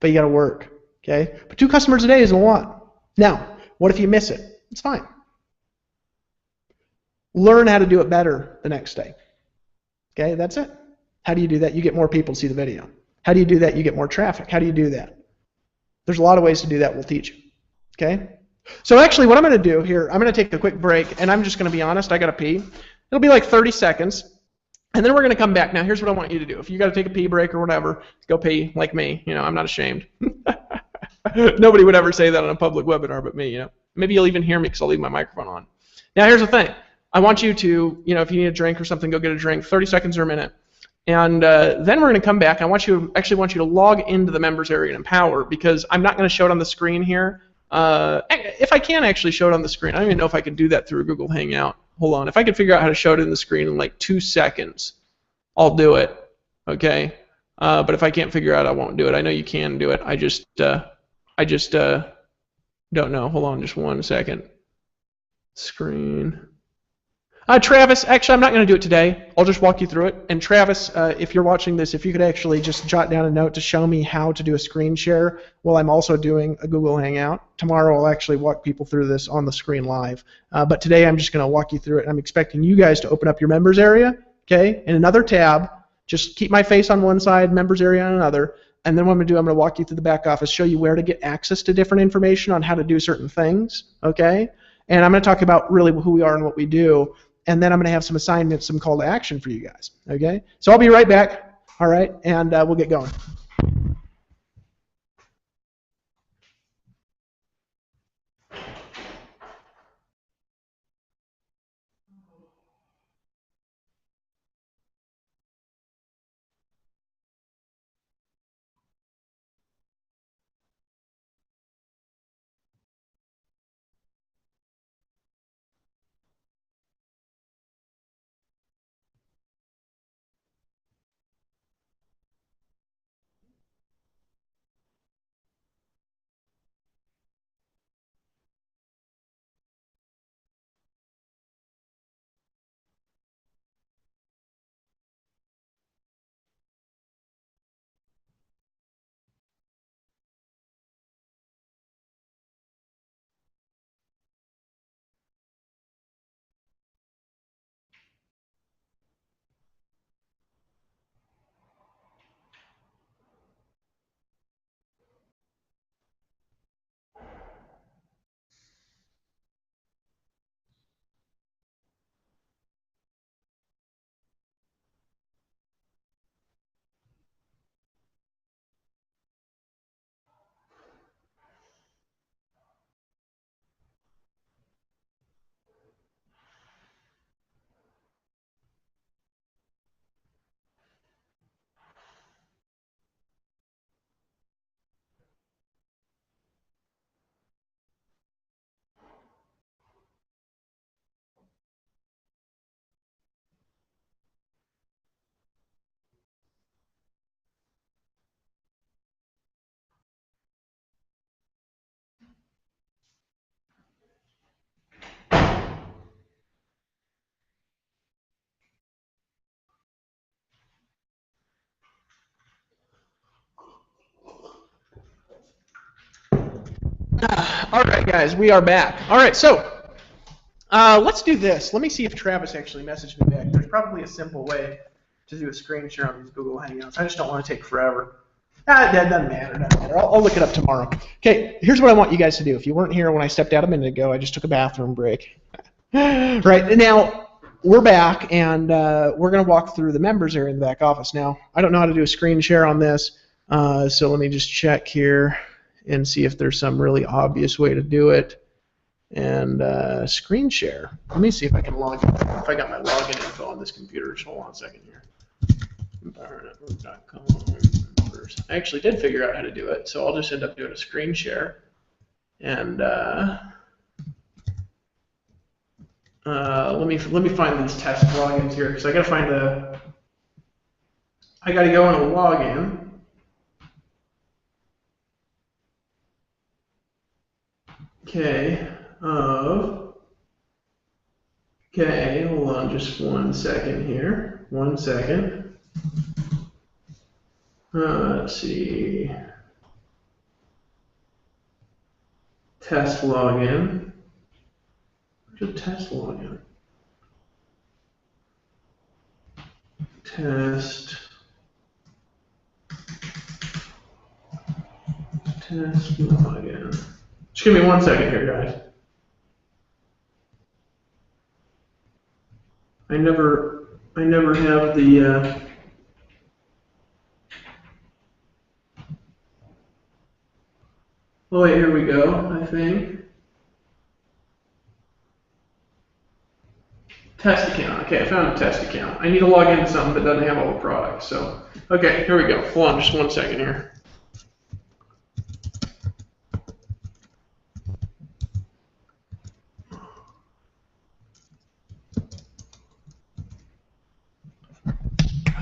but you got to work, okay? But 2 customers a day isn't a lot. Now, what if you miss it? It's fine. Learn how to do it better the next day. Okay, that's it. How do you do that? You get more people to see the video. How do you do that? You get more traffic. How do you do that? There's a lot of ways to do that. We'll teach you. Okay? So actually what I'm going to do here, I'm going to take a quick break, and I'm just going to be honest. I got to pee. It'll be like 30 seconds, and then we're going to come back. Now, here's what I want you to do. If you got to take a pee break or whatever, go pee like me. You know, I'm not ashamed. Nobody would ever say that on a public webinar but me, you know. Maybe you'll even hear me because I'll leave my microphone on. Now, here's the thing. I want you to, you know, if you need a drink or something, go get a drink, 30 seconds or a minute. And then we're going to come back. I want you to log into the members area and Empower, because I'm not going to show it on the screen here. If I can actually show it on the screen, I don't even know if I could do that through a Google Hangout. Hold on. If I could figure out how to show it in the screen in like 2 seconds, I'll do it. Okay? But if I can't figure out, I won't do it. I know you can do it. I just don't know. Hold on just 1 second. Screen. Travis, actually, I'm not going to do it today. I'll just walk you through it. And Travis, if you're watching this, if you could actually just jot down a note to show me how to do a screen share while I'm also doing a Google Hangout. Tomorrow, I'll actually walk people through this on the screen live. But today, I'm just going to walk you through it. I'm expecting you guys to open up your members area, okay, in another tab. Just keep my face on one side, members area on another. And then what I'm going to do, I'm going to walk you through the back office, show you where to get access to different information on how to do certain things, okay? And I'm going to talk about really who we are and what we do. And then I'm going to have some assignments, some call to action for you guys, okay? So I'll be right back, all right, and we'll get going. All right, guys, we are back. All right, so let's do this. Let me see if Travis actually messaged me back. There's probably a simple way to do a screen share on these Google Hangouts. I just don't want to take forever. That doesn't matter. I'll look it up tomorrow. Okay, here's what I want you guys to do. If you weren't here when I stepped out a minute ago, I just took a bathroom break. Right, now we're back, and we're going to walk through the members area in the back office. Now, I don't know how to do a screen share on this, so let me just check here and see if there's some really obvious way to do it. And screen share. Let me see if I can log in. If I got my login info on this computer. Just hold on a second here. EmpowerNetwork.com. I actually did figure out how to do it, so I'll just end up doing a screen share. And let me find these test logins here, because I got to find the. I got to go in a login. Okay. Okay, hold on just 1 second here. 1 second. Let's see. Test login. Where's the test login? Test login. Just give me 1 second here, guys. I never have the oh wait, here we go, I think. Test account. Okay, I found a test account. I need to log into something that doesn't have all the products. So, okay, here we go. Hold on just 1 second here.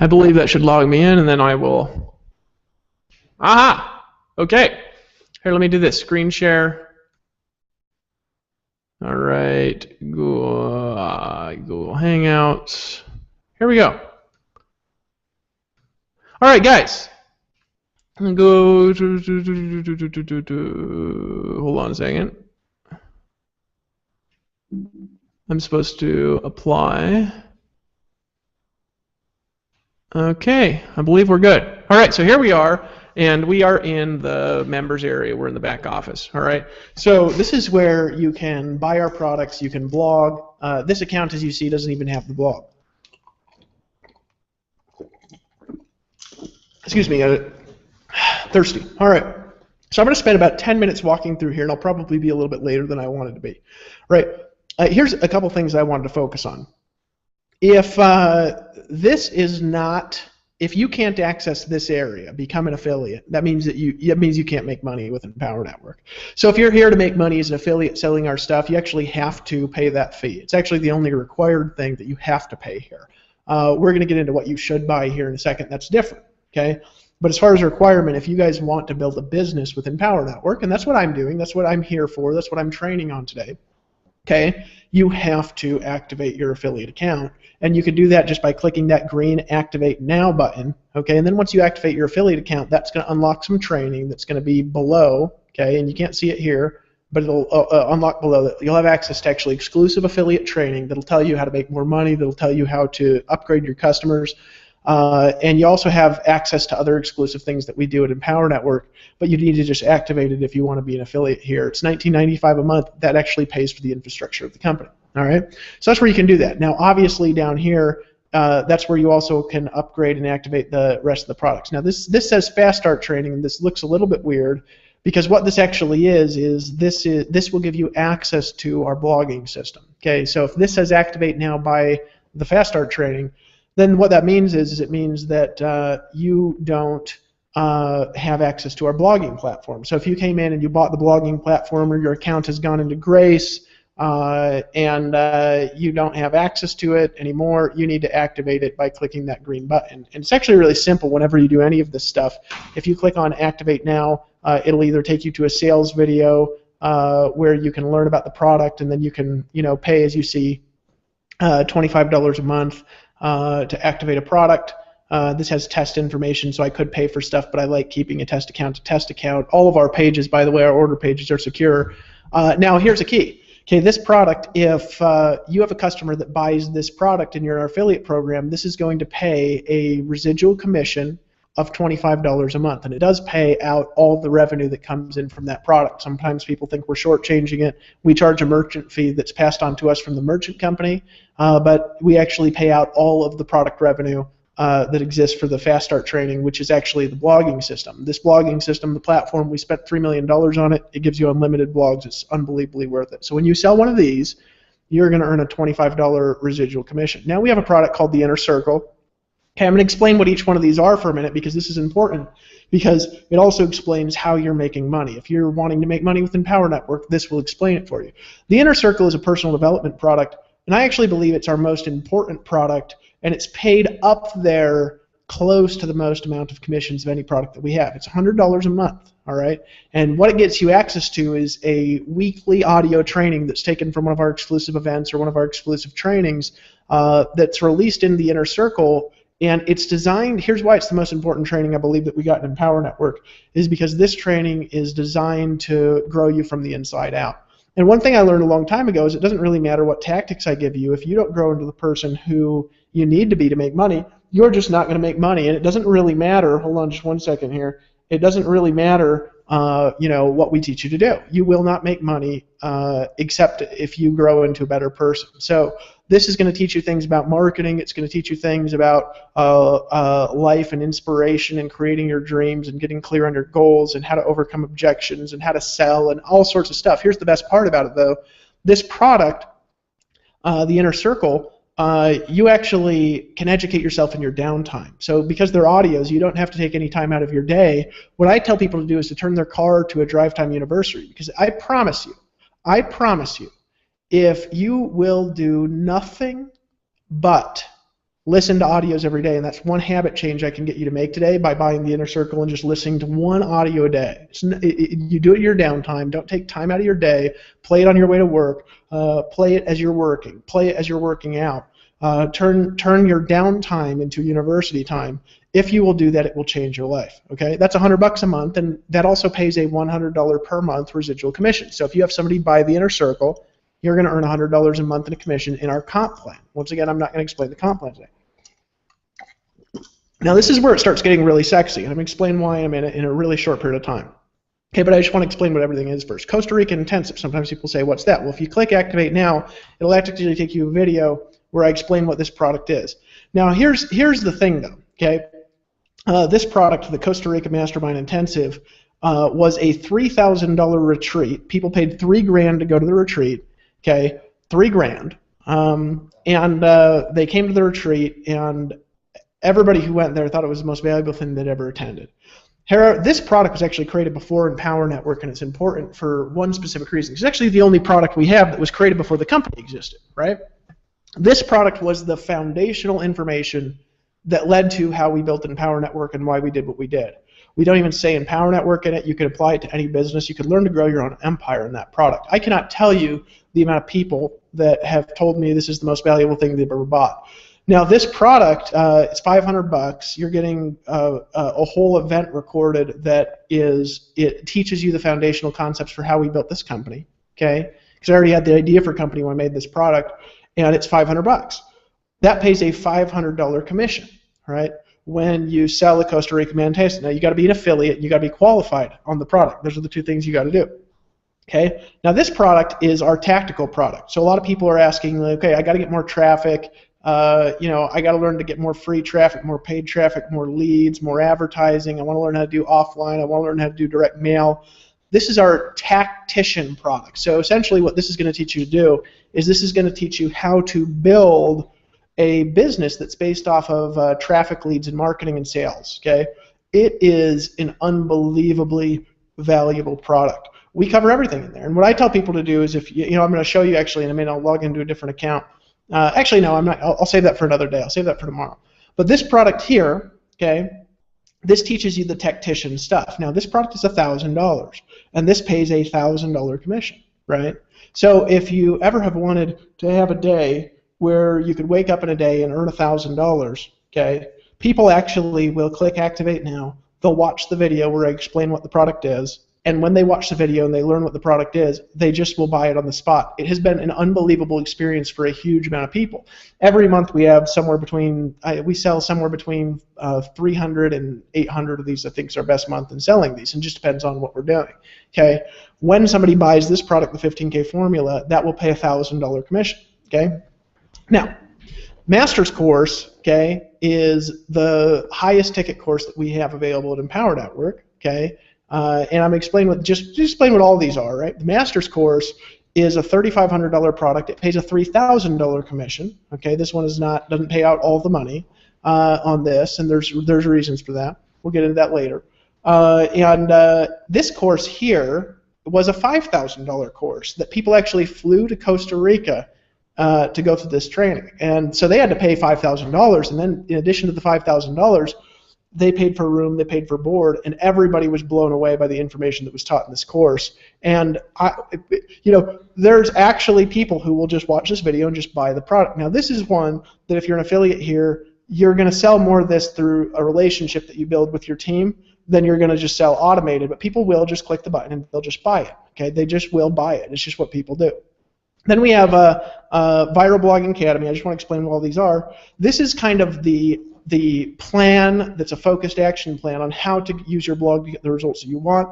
I believe that should log me in, and then I will. Aha! Okay. Here, let me do this. Screen share. All right. Google Hangouts. Here we go. All right, guys. I'm going to go. Hold on a second. I'm supposed to apply. Okay, I believe we're good. All right, so here we are, and we are in the members area. We're in the back office. All right, so this is where you can buy our products. You can blog. This account, as you see, doesn't even have the blog. Excuse me, thirsty. All right, so I'm going to spend about 10 minutes walking through here, and I'll probably be a little bit later than I wanted to be. Right, here's a couple things I wanted to focus on. If this is not, if you can't access this area, become an affiliate. That means that you can't make money with Empower Network. So if you're here to make money as an affiliate selling our stuff, you actually have to pay that fee. It's actually the only required thing that you have to pay here. We're going to get into what you should buy here in a second. That's different, okay? But as far as a requirement, if you guys want to build a business with Empower Network, and that's what I'm doing, that's what I'm here for, that's what I'm training on today. Okay, you have to activate your affiliate account, and you can do that just by clicking that green Activate Now button. Okay, and then once you activate your affiliate account, that's going to unlock some training that's going to be below. Okay, and you can't see it here, but it'll unlock below that. You'll have access to actually exclusive affiliate training that'll tell you how to make more money. That'll tell you how to upgrade your customers. And you also have access to other exclusive things that we do at Empower Network, but you need to just activate it if you want to be an affiliate here. It's $19.95 a month. That actually pays for the infrastructure of the company. All right, so that's where you can do that. Now, obviously, down here, that's where you also can upgrade and activate the rest of the products. Now, this says Fast Start Training, and this looks a little bit weird because what this actually is this will give you access to our blogging system. Okay, so if this says Activate Now by the Fast Start Training, then what that means is it means that you don't have access to our blogging platform. So if you came in and you bought the blogging platform, or your account has gone into grace and you don't have access to it anymore, you need to activate it by clicking that green button. And it's actually really simple whenever you do any of this stuff. If you click on Activate Now, it'll either take you to a sales video where you can learn about the product, and then you can pay as you see $25 a month to activate a product. This has test information, so I could pay for stuff, but I like keeping a test account to test account. All of our pages, by the way, our order pages are secure. Now, here's a key. Okay, this product, if you have a customer that buys this product in your affiliate program, this is going to pay a residual commission of $25 a month, and it does pay out all the revenue that comes in from that product. Sometimes people think we're shortchanging it. We charge a merchant fee that's passed on to us from the merchant company, but we actually pay out all of the product revenue that exists for the Fast Start training, which is actually the blogging system. This blogging system, the platform, we spent $3 million on it. It gives you unlimited blogs. It's unbelievably worth it. So when you sell one of these, you're going to earn a $25 residual commission. Now we have a product called the Inner Circle. Okay, I'm going to explain what each one of these are for a minute because this is important, because it also explains how you're making money. If you're wanting to make money with Empower Network, this will explain it for you. The Inner Circle is a personal development product, and I actually believe it's our most important product, and it's paid up there close to the most amount of commissions of any product that we have. It's $100 a month, all right? And what it gets you access to is a weekly audio training that's taken from one of our exclusive events or one of our exclusive trainings that's released in the Inner Circle. And it's designed, here's why it's the most important training I believe that we got in Empower Network, is because this training is designed to grow you from the inside out. And one thing I learned a long time ago is it doesn't really matter what tactics I give you. If you don't grow into the person who you need to be to make money, you're just not going to make money. And it doesn't really matter, hold on just one second here, it doesn't really matter what we teach you to do. You will not make money except if you grow into a better person. So this is going to teach you things about marketing. It's going to teach you things about life and inspiration and creating your dreams and getting clear on your goals and how to overcome objections and how to sell and all sorts of stuff. Here's the best part about it, though. This product, the Inner Circle, you actually can educate yourself in your downtime. So because they're audios, you don't have to take any time out of your day. What I tell people to do is to turn their car to a drive time university, because I promise you, if you will do nothing but listen to audios every day, and that's one habit change I can get you to make today by buying the Inner Circle and just listening to one audio a day. You do it in your downtime. Don't take time out of your day. Play it on your way to work. Play it as you're working. Play it as you're working out. Turn your downtime into university time. If you will do that, it will change your life. Okay, that's $100 a month, and that also pays a $100 per month residual commission. So if you have somebody buy the Inner Circle, you're going to earn $100 a month in a commission in our comp plan. Once again, I'm not going to explain the comp plan today. Now this is where it starts getting really sexy, and I'm going to explain why in a minute in a really short period of time. Okay, but I just want to explain what everything is first. Costa Rica Intensive. Sometimes people say, what's that? Well, if you click Activate Now, it'll actually take you a video where I explain what this product is. Now here's the thing though, okay? This product, the Costa Rica Mastermind Intensive, was a $3,000 retreat. People paid $3,000 to go to the retreat, okay? $3,000. And they came to the retreat, and everybody who went there thought it was the most valuable thing they'd ever attended. This product was actually created before Empower Network, and it's important for one specific reason. It's actually the only product we have that was created before the company existed, right? This product was the foundational information that led to how we built Empower Network and why we did what we did. We don't even say Empower Network in it. You could apply it to any business. You could learn to grow your own empire in that product. I cannot tell you the amount of people that have told me this is the most valuable thing they've ever bought. Now this product, it's $500. You're getting a whole event recorded that it teaches you the foundational concepts for how we built this company, okay? Because I already had the idea for a company when I made this product, and it's $500. That pays a $500 commission, right? When you sell a Costa Rica Mantaste. Now you got to be an affiliate, you got to be qualified on the product. Those are the two things you got to do. Okay. Now this product is our tactical product. So a lot of people are asking, okay, I got to get more traffic. I got to learn to get more free traffic, more paid traffic, more leads, more advertising. I want to learn how to do offline. I want to learn how to do direct mail. This is our tactician product. So essentially what this is going to teach you to do is this is going to teach you how to build a business that's based off of traffic, leads, and marketing and sales. Okay, it is an unbelievably valuable product. We cover everything in there. And what I tell people to do is, if I'm going to show you actually in a minute. I'll log into a different account. Actually, no, I'm not. I'll save that for another day. I'll save that for tomorrow. But this product here, okay, this teaches you the tactician stuff. Now, this product is $1,000, and this pays a $1,000 commission, right? So if you ever have wanted to have a day where you could wake up in a day and earn $1,000, okay, People actually will click activate now. They'll watch the video where I explain what the product is, and when they watch the video and they learn what the product is, they just will buy it on the spot. It has been an unbelievable experience for a huge amount of people. Every month we have somewhere between, we sell somewhere between 300 and 800 of these. I think is our best month in selling these, and just depends on what we're doing. Okay, when somebody buys this product, the 15K formula, that will pay $1,000 commission. Okay, now Master's course, okay, is the highest ticket course that we have available at Empower Network. Okay. And I'm explaining what just explain what all these are, right? The Master's course is a $3,500 product. It pays a $3,000 commission. Okay, this one doesn't pay out all the money on this, and there's reasons for that. We'll get into that later. This course here was a $5,000 course that people actually flew to Costa Rica to go through this training, and so they had to pay $5,000, and then in addition to the $5,000. They paid for room, they paid for board, and everybody was blown away by the information that was taught in this course. And there's actually people who will just watch this video and just buy the product. Now, this is one that if you're an affiliate here, you're going to sell more of this through a relationship that you build with your team than you're going to just sell automated. But people will just click the button and they'll just buy it. Okay, they just will buy it. It's just what people do. Then we have a Viral Blogging Academy. I just want to explain what all these are. This is kind of the plan that's a focused action plan on how to use your blog to get the results that you want.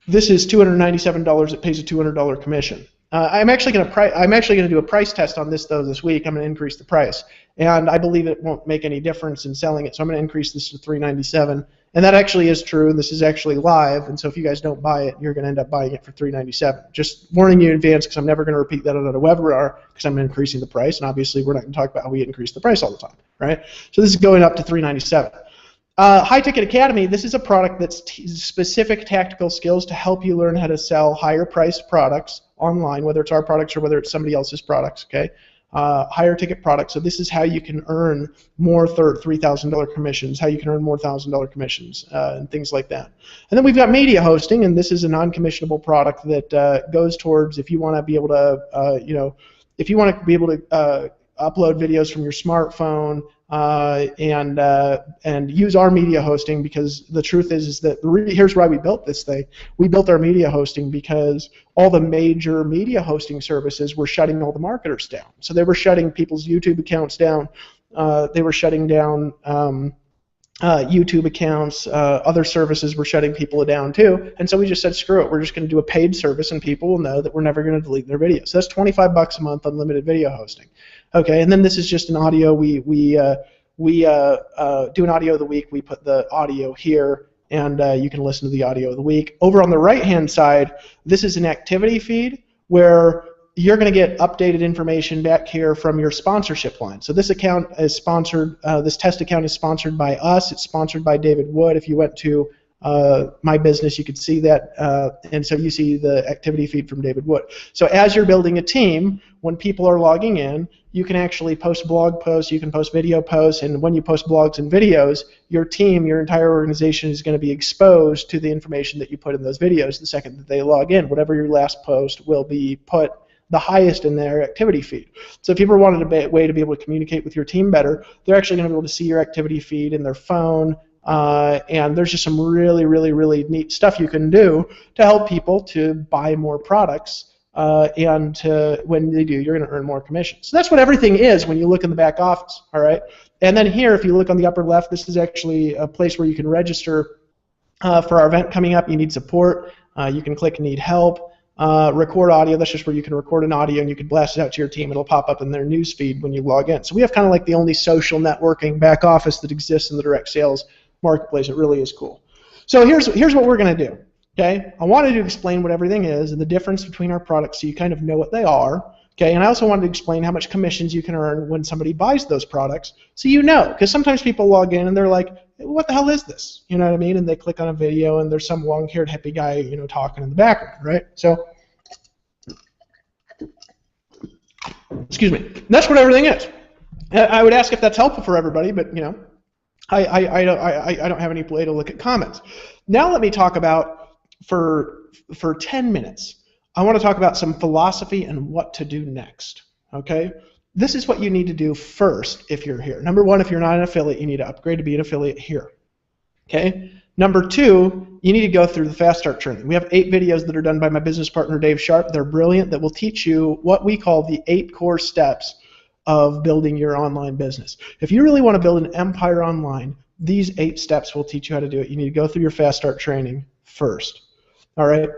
This is $297. It pays a $200 commission. I'm actually going to do a price test on this though this week. I'm going to increase the price, and I believe it won't make any difference in selling it. So I'm going to increase this to $397, and that actually is true. This is actually live, and so if you guys don't buy it, you're going to end up buying it for $397. Just warning you in advance because I'm never going to repeat that on a webinar because I'm increasing the price, and obviously we're not going to talk about how we increase the price all the time, right? So this is going up to $397. High Ticket Academy, this is a product that's specific tactical skills to help you learn how to sell higher priced products online, whether it's our products or whether it's somebody else's products, okay? Higher ticket products. So this is how you can earn more $3,000 commissions, how you can earn more $1,000 commissions, and things like that. And then we've got media hosting, and this is a non-commissionable product that goes towards if you want to be able to, if you want to be able to upload videos from your smartphone and use our media hosting, because the truth is that here's why we built this thing. We built our media hosting because all the major media hosting services were shutting all the marketers down. So they were shutting people's YouTube accounts down. They were shutting down YouTube accounts. Other services were shutting people down too. And so we just said, screw it. We're just going to do a paid service, and people will know that we're never going to delete their videos. So that's $25 a month unlimited video hosting. Okay, and then this is just an audio. We do an audio of the week. We put the audio here, and you can listen to the audio of the week. Over on the right-hand side, this is an activity feed where you're going to get updated information back here from your sponsorship line. So this account is sponsored. This test account is sponsored by us. It's sponsored by David Wood. If you went to my business, you could see that, and so you see the activity feed from David Wood. So as you're building a team, when people are logging in, you can actually post blog posts, you can post video posts, and when you post blogs and videos, your team, your entire organization is going to be exposed to the information that you put in those videos the second that they log in. Whatever your last post will be put the highest in their activity feed. So if people wanted a way to be able to communicate with your team better, they're actually going to be able to see your activity feed in their phone, and there's just some really, really, really neat stuff you can do to help people to buy more products, and when they do, you're going to earn more commission. So that's what everything is when you look in the back office, all right? And then here, if you look on the upper left, this is actually a place where you can register for our event coming up. You need support. You can click need help. Record audio, that's just where you can record an audio and you can blast it out to your team. It'll pop up in their news feed when you log in. So we have kind of like the only social networking back office that exists in the direct sales marketplace. It really is cool. So here's what we're going to do. Okay, I wanted to explain what everything is and the difference between our products so you kind of know what they are. Okay, and I also wanted to explain how much commissions you can earn when somebody buys those products, so you know, because sometimes people log in and they're like, what the hell is this? You know what I mean? And they click on a video and there's some long-haired hippie guy, you know, talking in the background, right? So, excuse me. That's what everything is. I would ask if that's helpful for everybody, but you know, I don't have any way to look at comments. Now let me talk about for 10 minutes. I want to talk about some philosophy and what to do next. Okay. this is what you need to do first if you're here. Number one, if you're not an affiliate, you need to upgrade to be an affiliate here. Okay? Number two, you need to go through the Fast Start training. We have 8 videos that are done by my business partner, Dave Sharp. They're brilliant, that will teach you what we call the 8 core steps of building your online business. If you really want to build an empire online, these 8 steps will teach you how to do it. You need to go through your Fast Start training first. All right?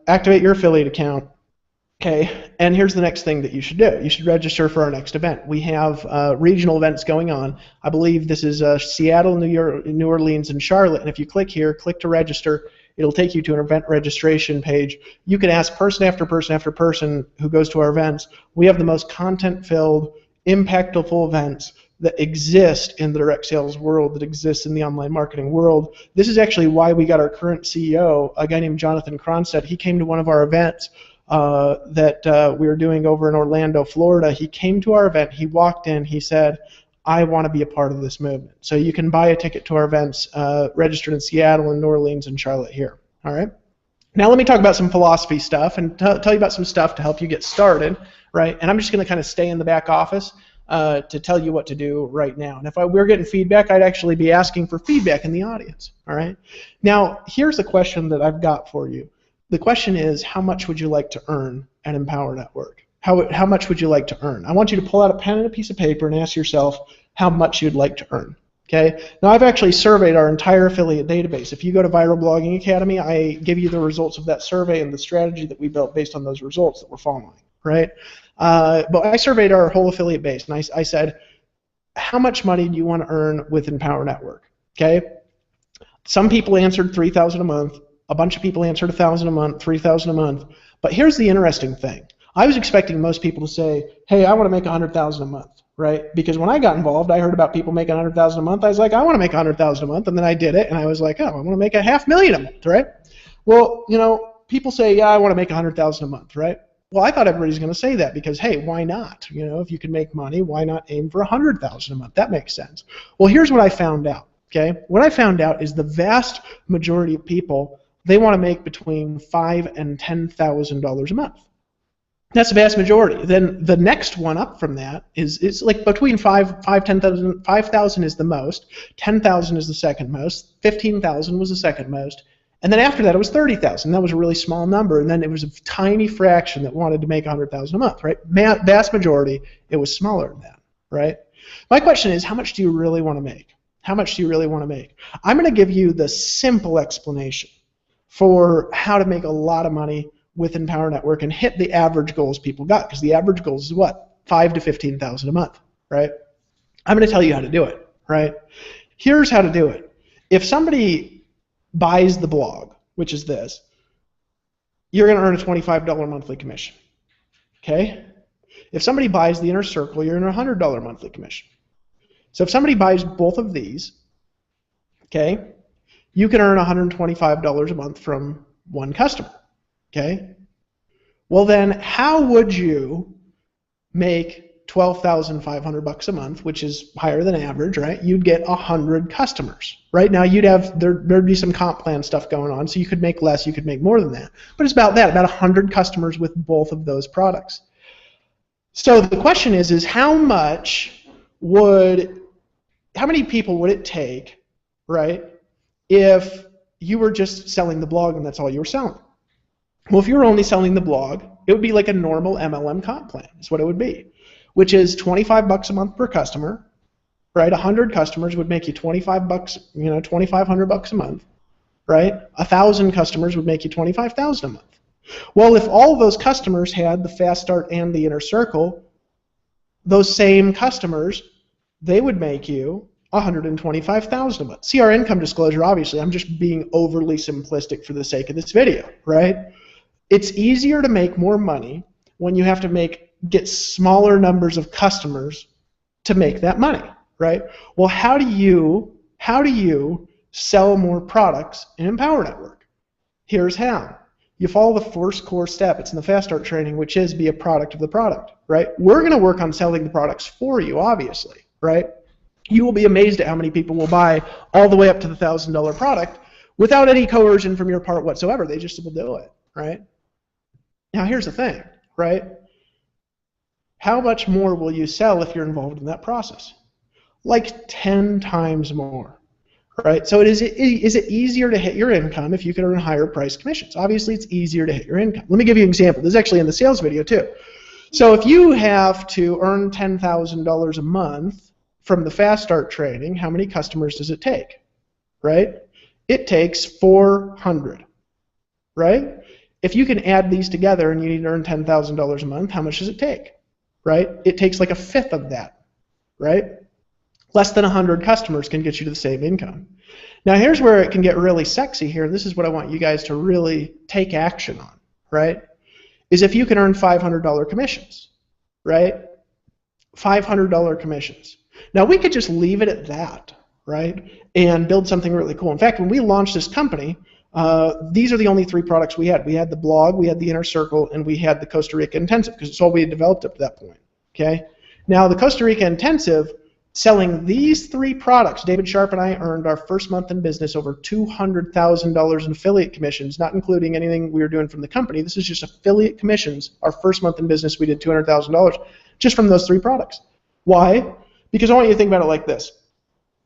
Activate your affiliate account. Okay, and here's the next thing that you should do. You should register for our next event. We have regional events going on. I believe this is Seattle, New Orleans, and Charlotte. And if you click here, click to register, it'll take you to an event registration page. You can ask person after person after person who goes to our events. We have the most content-filled, impactful events that exist in the direct sales world, that exists in the online marketing world. This is actually why we got our current CEO, a guy named Jonathan Cronstedt. He came to one of our events that we were doing over in Orlando, Florida. He came to our event, he walked in, he said, I want to be a part of this movement. So you can buy a ticket to our events registered in Seattle and New Orleans and Charlotte here. All right. Now let me talk about some philosophy stuff and tell you about some stuff to help you get started, right? And I'm just going to kind of stay in the back office to tell you what to do right now. And if we were getting feedback, I'd actually be asking for feedback in the audience. All right. Now here's a question that I've got for you. The question is, how much would you like to earn at Empower Network? How much would you like to earn? I want you to pull out a pen and a piece of paper and ask yourself how much you'd like to earn. Okay? Now, I've actually surveyed our entire affiliate database. If you go to Viral Blogging Academy, I give you the results of that survey and the strategy that we built based on those results that we're following. Right? But I surveyed our whole affiliate base, and I said, how much money do you want to earn with Empower Network? Okay? Some people answered $3,000 a month. A bunch of people answered $1,000 a month, $3,000 a month. But here's the interesting thing. I was expecting most people to say, hey, I want to make $100,000 a month, right? Because when I got involved, I heard about people making $100,000 a month. I was like, I want to make $100,000 a month, and then I did it, and I was like, oh, I want to make $500,000 a month, right? Well, you know, people say, yeah, I want to make $100,000 a month, right? Well, I thought everybody's going to say that because, hey, why not? You know, if you can make money, why not aim for $100,000 a month? That makes sense. Well, here's what I found out. Okay, what I found out is the vast majority of people, they want to make between $5,000 and $10,000 a month. That's the vast majority. Then the next one up from that is like between 5,000 is the most, 10,000 is the second most, 15,000 was the second most, and then after that it was 30,000. That was a really small number, and then it was a tiny fraction that wanted to make 100,000 a month. Right? Vast majority, it was smaller than that. Right? My question is, how much do you really want to make? How much do you really want to make? I'm going to give you the simple explanation for how to make a lot of money with Empower Network and hit the average goals people got, because the average goals is what? $5,000 to $15,000 a month, right? I'm going to tell you how to do it, right? Here's how to do it. If somebody buys the blog, which is this, you're going to earn a $25 monthly commission, okay? If somebody buys the inner circle, you're in a $100 monthly commission. So if somebody buys both of these, okay, you can earn $125 a month from one customer, okay? Well then, how would you make $12,500 a month, which is higher than average, right? You'd get 100 customers. Right now, there'd be some comp plan stuff going on, so you could make less, you could make more than that. But it's about that, about 100 customers with both of those products. So the question is how many people would it take, right, if you were just selling the blog and that's all you were selling? Well, if you were only selling the blog, it would be like a normal MLM comp plan is what it would be, which is $25 a month per customer, right? 100 customers would make you $25, you know, $2,500 a month, right? 1,000 customers would make you $25,000 a month. Well, if all of those customers had the Fast Start and the Inner Circle, those same customers, they would make you $125,000 a month. See our income disclosure, obviously. I'm just being overly simplistic for the sake of this video, right? It's easier to make more money when you have to get smaller numbers of customers to make that money, right? Well, how do you sell more products in Empower Network? Here's how. You follow the first core step. It's in the Fast Start training, which is be a product of the product, right? We're going to work on selling the products for you, obviously, right? You will be amazed at how many people will buy all the way up to the $1,000 product without any coercion from your part whatsoever. They just will do it, right? Now, here's the thing, right? how much more will you sell if you're involved in that process? Like 10 times more. Right? So is it easier to hit your income if you can earn higher price commissions? Obviously, it's easier to hit your income. Let me give you an example. This is actually in the sales video too. So if you have to earn $10,000 a month from the Fast Start training, how many customers does it take? Right? It takes 400. Right? If you can add these together and you need to earn $10,000 a month, how much does it take? Right? It takes like a fifth of that. Right? Less than 100 customers can get you to the same income. Now here's where it can get really sexy here. This is what I want you guys to really take action on, right? Is if you can earn $500 commissions, right? $500 commissions. Now we could just leave it at that, right? And build something really cool. In fact, when we launched this company, these are the only 3 products we had. We had the blog, we had the Inner Circle, and we had the Costa Rica Intensive, because it's all we had developed up to that point, okay? Now the Costa Rica Intensive, selling these 3 products, David Sharp and I earned our first month in business over $200,000 in affiliate commissions, not including anything we were doing from the company. This is just affiliate commissions. Our first month in business, we did $200,000 just from those 3 products. Why? Because I want you to think about it like this.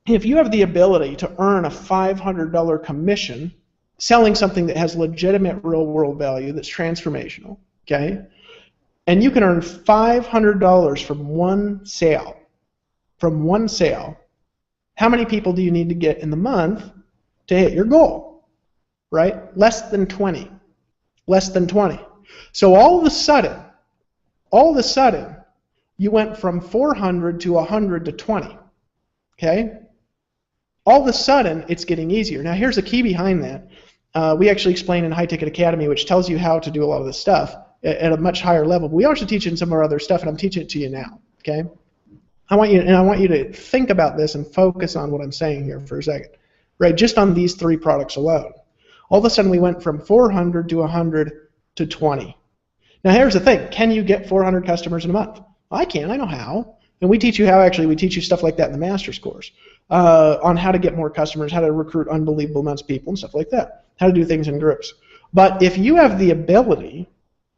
If you have the ability to earn a $500 commission selling something that has legitimate real-world value, that's transformational, okay, and you can earn $500 from one sale, how many people do you need to get in the month to hit your goal? Right? Less than 20. Less than 20. So all of a sudden, you went from 400 to 100 to 20. Okay? All of a sudden, it's getting easier. Now here's the key behind that. We actually explain in High Ticket Academy, which tells you how to do a lot of this stuff at a much higher level. But we also teach it in some of our other stuff, and I'm teaching it to you now. Okay? I want you to think about this and focus on what I'm saying here for a second, right? Just on these 3 products alone. All of a sudden, we went from 400 to 100 to 20. Now, here's the thing. Can you get 400 customers in a month? I can. I know how. And we teach you how, actually. We teach you stuff like that in the master's course on how to get more customers, how to recruit unbelievable amounts of people and stuff like that, how to do things in groups. But if you have the ability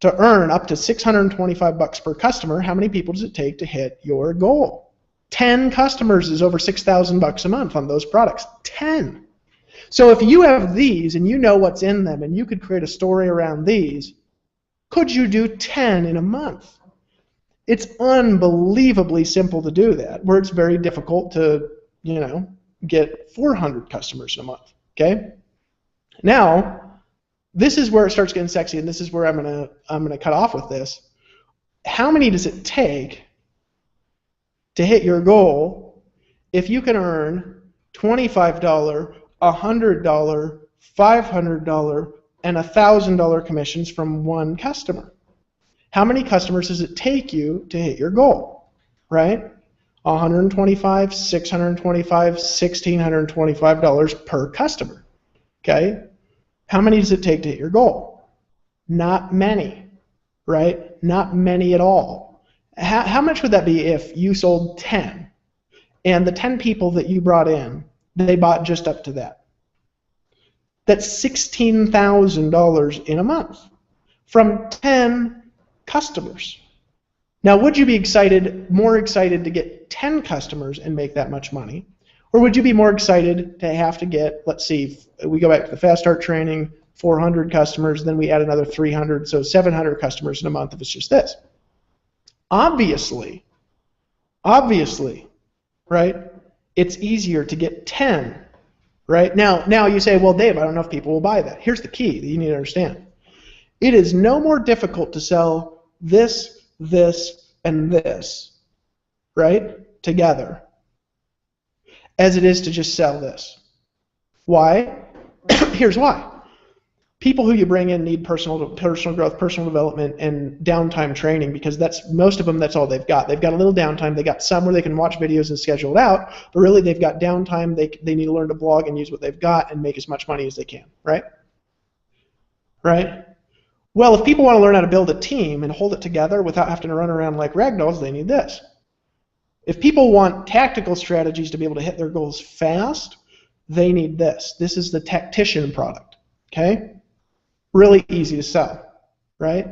to earn up to $625 per customer, how many people does it take to hit your goal? 10 customers is over $6,000 a month on those products. 10. So if you have these and you know what's in them and you could create a story around these, could you do 10 in a month? It's unbelievably simple to do that, where it's very difficult to, get 400 customers in a month. Okay? Now, this is where it starts getting sexy, and this is where I'm gonna cut off with this. How many does it take to hit your goal if you can earn $25, $100, $500, and $1,000 commissions from one customer? How many customers does it take you to hit your goal? Right? $125, $625, $1,625 per customer. Okay? How many does it take to hit your goal? Not many. Right? Not many at all. How much would that be if you sold 10 and the 10 people that you brought in, they bought just up to that? That's $16,000 in a month from 10 customers. Now, would you be more excited to get 10 customers and make that much money? Or would you be more excited to have to get, let's see, we go back to the Fast Start training, 400 customers, then we add another 300, so 700 customers in a month if it's just this? Obviously, right, it's easier to get 10, right? Now you say, well, Dave, I don't know if people will buy that. Here's the key that you need to understand. It is no more difficult to sell this, and this, right, together, as it is to just sell this. Why? Here's why. People who you bring in need personal growth, personal development, and downtime training, because most of them, that's all they've got. They've got a little downtime. They got some where they can watch videos and schedule it out, but really they've got downtime. They need to learn to blog and use what they've got and make as much money as they can, right? Right? Well, if people want to learn how to build a team and hold it together without having to run around like ragdolls, they need this. If people want tactical strategies to be able to hit their goals fast, they need this. This is the tactician product, okay? Really easy to sell, right?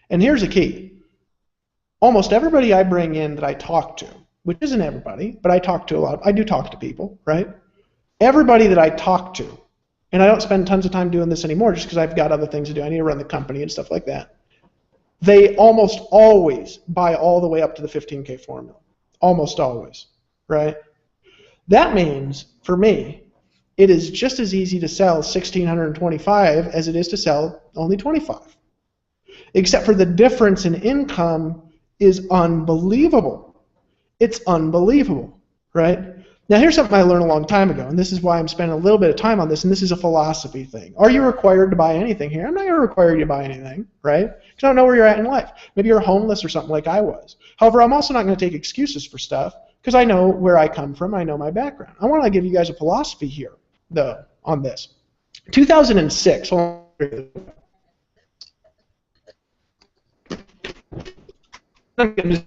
And here's the key. almost everybody I bring in that I talk to, which isn't everybody, but I talk to a lot. I do talk to people, right? Everybody that I talk to, and I don't spend tons of time doing this anymore just because I've got other things to do. I need to run the company and stuff like that. They almost always buy all the way up to the 15K formula. Almost always, right? That means, for me, it is just as easy to sell 1,625 as it is to sell only 25. Except for the difference in income is unbelievable. It's unbelievable, right? Now here's something I learned a long time ago, and this is why I'm spending a little bit of time on this, and this is a philosophy thing. Are you required to buy anything here? I'm not going to require you to buy anything, right? Because I don't know where you're at in life. Maybe you're homeless or something like I was. However, I'm also not going to take excuses for stuff because I know where I come from. I know my background. I want to give you guys a philosophy here, though, on this. 2006. Hold on.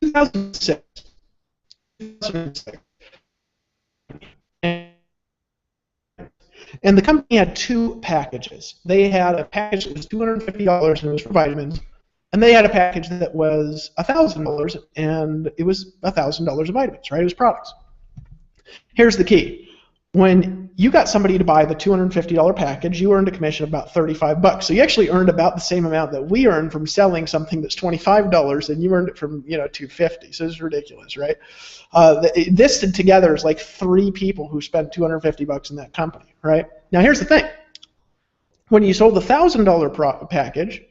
2006. And the company had two packages. They had a package that was $250 and it was for vitamins, and they had a package that was $1,000 and it was $1,000 of vitamins, right? It was products. Here's the key. When you got somebody to buy the $250 package, you earned a commission of about $35. So you actually earned about the same amount that we earned from selling something that's $25, and you earned it from $250. So it's ridiculous, right? This together is like 3 people who spent $250 in that company, right? Now here's the thing. When you sold the $1,000 package,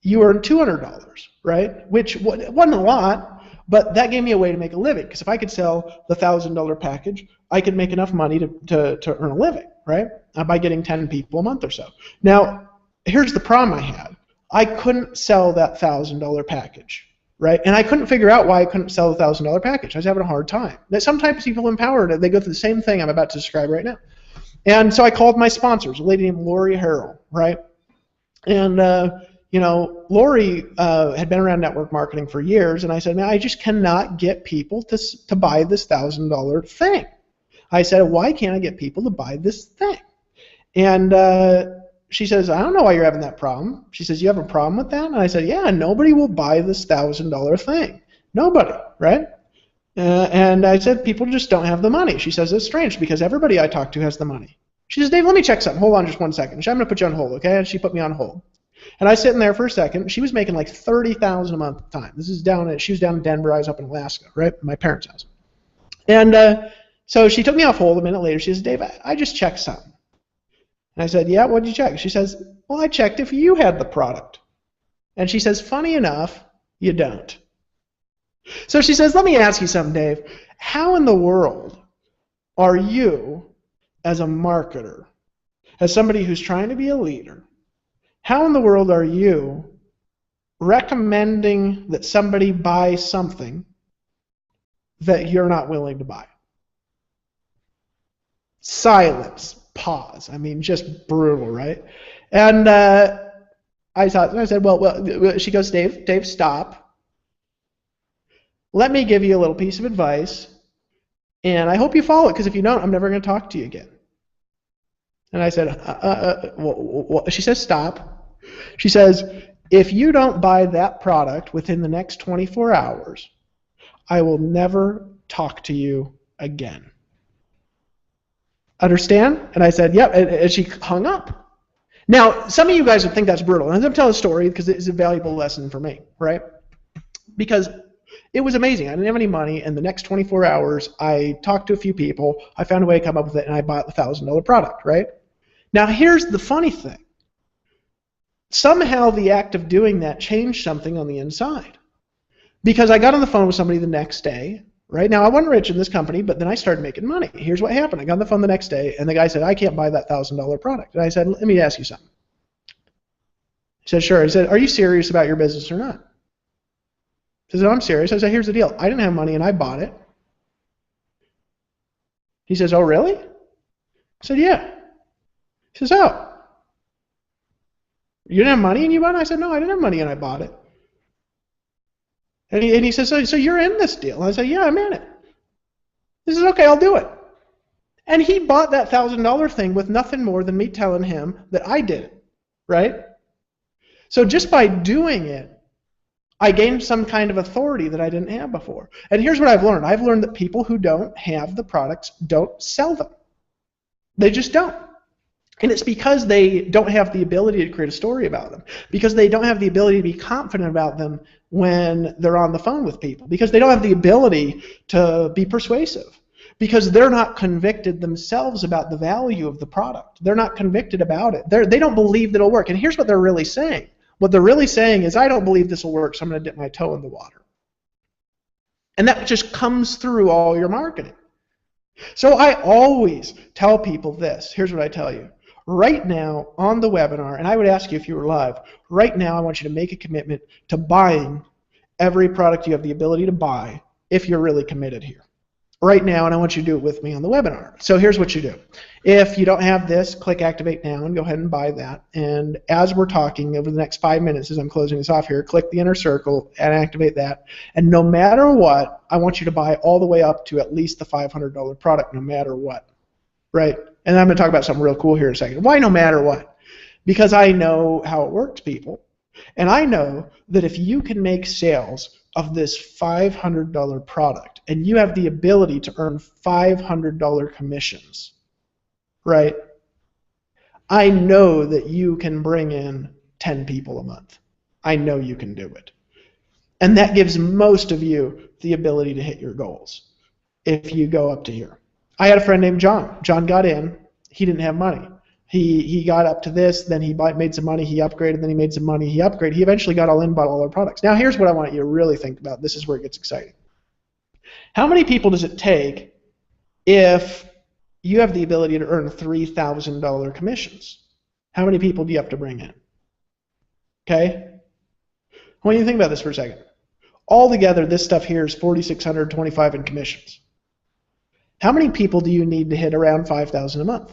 you earned $200, right? Which wasn't a lot. But that gave me a way to make a living, because if I could sell the $1,000 package, I could make enough money to earn a living, right? By getting 10 people a month or so. Now, here's the problem I had. I couldn't sell that $1,000 package, right? And I couldn't figure out why I couldn't sell the $1,000 package. I was having a hard time. That sometimes people empowered, they go through the same thing I'm about to describe right now. And so I called my sponsors, a lady named Lori Harrell, right? And Lori had been around network marketing for years, and I said, man, I just cannot get people to buy this $1,000 thing. I said, why can't I get people to buy this thing? And she says, I don't know why you're having that problem. She says, you have a problem with that? And I said, yeah, nobody will buy this $1,000 thing. Nobody, right? And I said, people just don't have the money. She says, it's strange because everybody I talk to has the money. She says, Dave, let me check something. Hold on just one second. I'm going to put you on hold, okay? And she put me on hold. And I was sitting there for a second. She was making like $30,000 a month at the time. She was down in Denver. I was up in Alaska, right? My parents' house. And so she took me off hold a minute later. She says, Dave, I just checked something. And I said, yeah, what did you check? She says, well, I checked if you had the product. And she says, funny enough, you don't. So she says, let me ask you something, Dave. How in the world are you, as a marketer, as somebody who's trying to be a leader, how in the world are you recommending that somebody buy something that you're not willing to buy? Silence, pause. I mean, just brutal, right? And I said, well, she goes, Dave, stop. Let me give you a little piece of advice, and I hope you follow it, because if you don't, I'm never going to talk to you again. And I said, she says, stop. She says, if you don't buy that product within the next 24 hours, I will never talk to you again. Understand? And I said, yep, and she hung up. Now, some of you guys would think that's brutal. And I'm going to tell a story because it's a valuable lesson for me, right? Because it was amazing. I didn't have any money, and the next 24 hours, I talked to a few people, I found a way to come up with it, and I bought the $1,000 product, right? Now, here's the funny thing. Somehow the act of doing that changed something on the inside. Because I got on the phone with somebody the next day, right? Now, I wasn't rich in this company, but then I started making money. Here's what happened. I got on the phone the next day, and the guy said, I can't buy that $1,000 product. And I said, let me ask you something. He said, sure. He said, are you serious about your business or not? He said, I'm serious. I said, here's the deal. I didn't have money, and I bought it. He says, oh, really? I said, yeah. He says, oh. You didn't have money and you bought it? I said, no, I didn't have money and I bought it. And he says, so you're in this deal? And I said, yeah, I'm in it. He says, okay, I'll do it. And he bought that $1,000 thing with nothing more than me telling him that I did it, right? So just by doing it, I gained some kind of authority that I didn't have before. And here's what I've learned. I've learned that people who don't have the products don't sell them. They just don't. And it's because they don't have the ability to create a story about them, because they don't have the ability to be confident about them when they're on the phone with people, because they don't have the ability to be persuasive, because they're not convicted themselves about the value of the product. They're not convicted about it. They don't believe that it'll work. And here's what they're really saying. What they're really saying is, I don't believe this will work, so I'm going to dip my toe in the water. And that just comes through all your marketing. So I always tell people this. Here's what I tell you. Right now on the webinar, and I would ask you if you were live, right now I want you to make a commitment to buying every product you have the ability to buy if you're really committed here. Right now, and I want you to do it with me on the webinar. So here's what you do. If you don't have this, click Activate Now and go ahead and buy that. And as we're talking over the next 5 minutes, as I'm closing this off here, click the inner circle and activate that. And no matter what, I want you to buy all the way up to at least the $500 product, no matter what. Right? And I'm going to talk about something real cool here in a second. Why no matter what? Because I know how it works, people. And I know that if you can make sales of this $500 product and you have the ability to earn $500 commissions, right? I know that you can bring in 10 people a month. I know you can do it. And that gives most of you the ability to hit your goals if you go up to here. I had a friend named John. John got in. He didn't have money. He got up to this, then he made some money, he upgraded, then he made some money, he upgraded. He eventually got all in, bought all our products. Now here's what I want you to really think about. This is where it gets exciting. How many people does it take if you have the ability to earn $3,000 commissions? How many people do you have to bring in? Okay? I want you to think about this for a second. Altogether, this stuff here is $4,625 in commissions. How many people do you need to hit around $5,000 a month?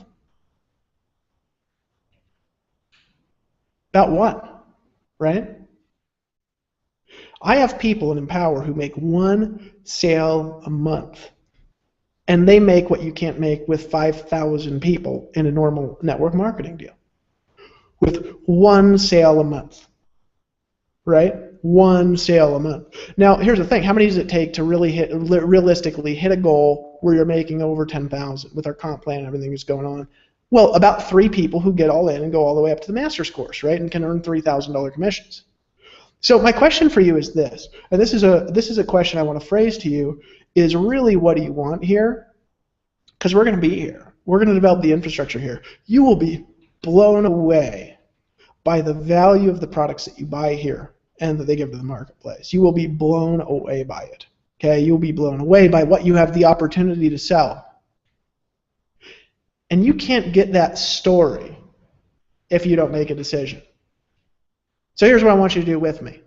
About what, right? I have people in Empower who make 1 sale a month, and they make what you can't make with 5,000 people in a normal network marketing deal. With 1 sale a month, right? 1 sale a month. Now, here's the thing. How many does it take to really realistically hit a goal where you're making over 10,000 with our comp plan and everything that's going on? Well, about 3 people who get all in and go all the way up to the master's course, right, and can earn $3,000 commissions. So my question for you is this, and this is a question I want to phrase to you, is really what do you want here? Because we're going to be here. We're going to develop the infrastructure here. You will be blown away by the value of the products that you buy here and that they give to the marketplace. You will be blown away by it. Okay, you'll be blown away by what you have the opportunity to sell. And you can't get that story if you don't make a decision. So here's what I want you to do with me.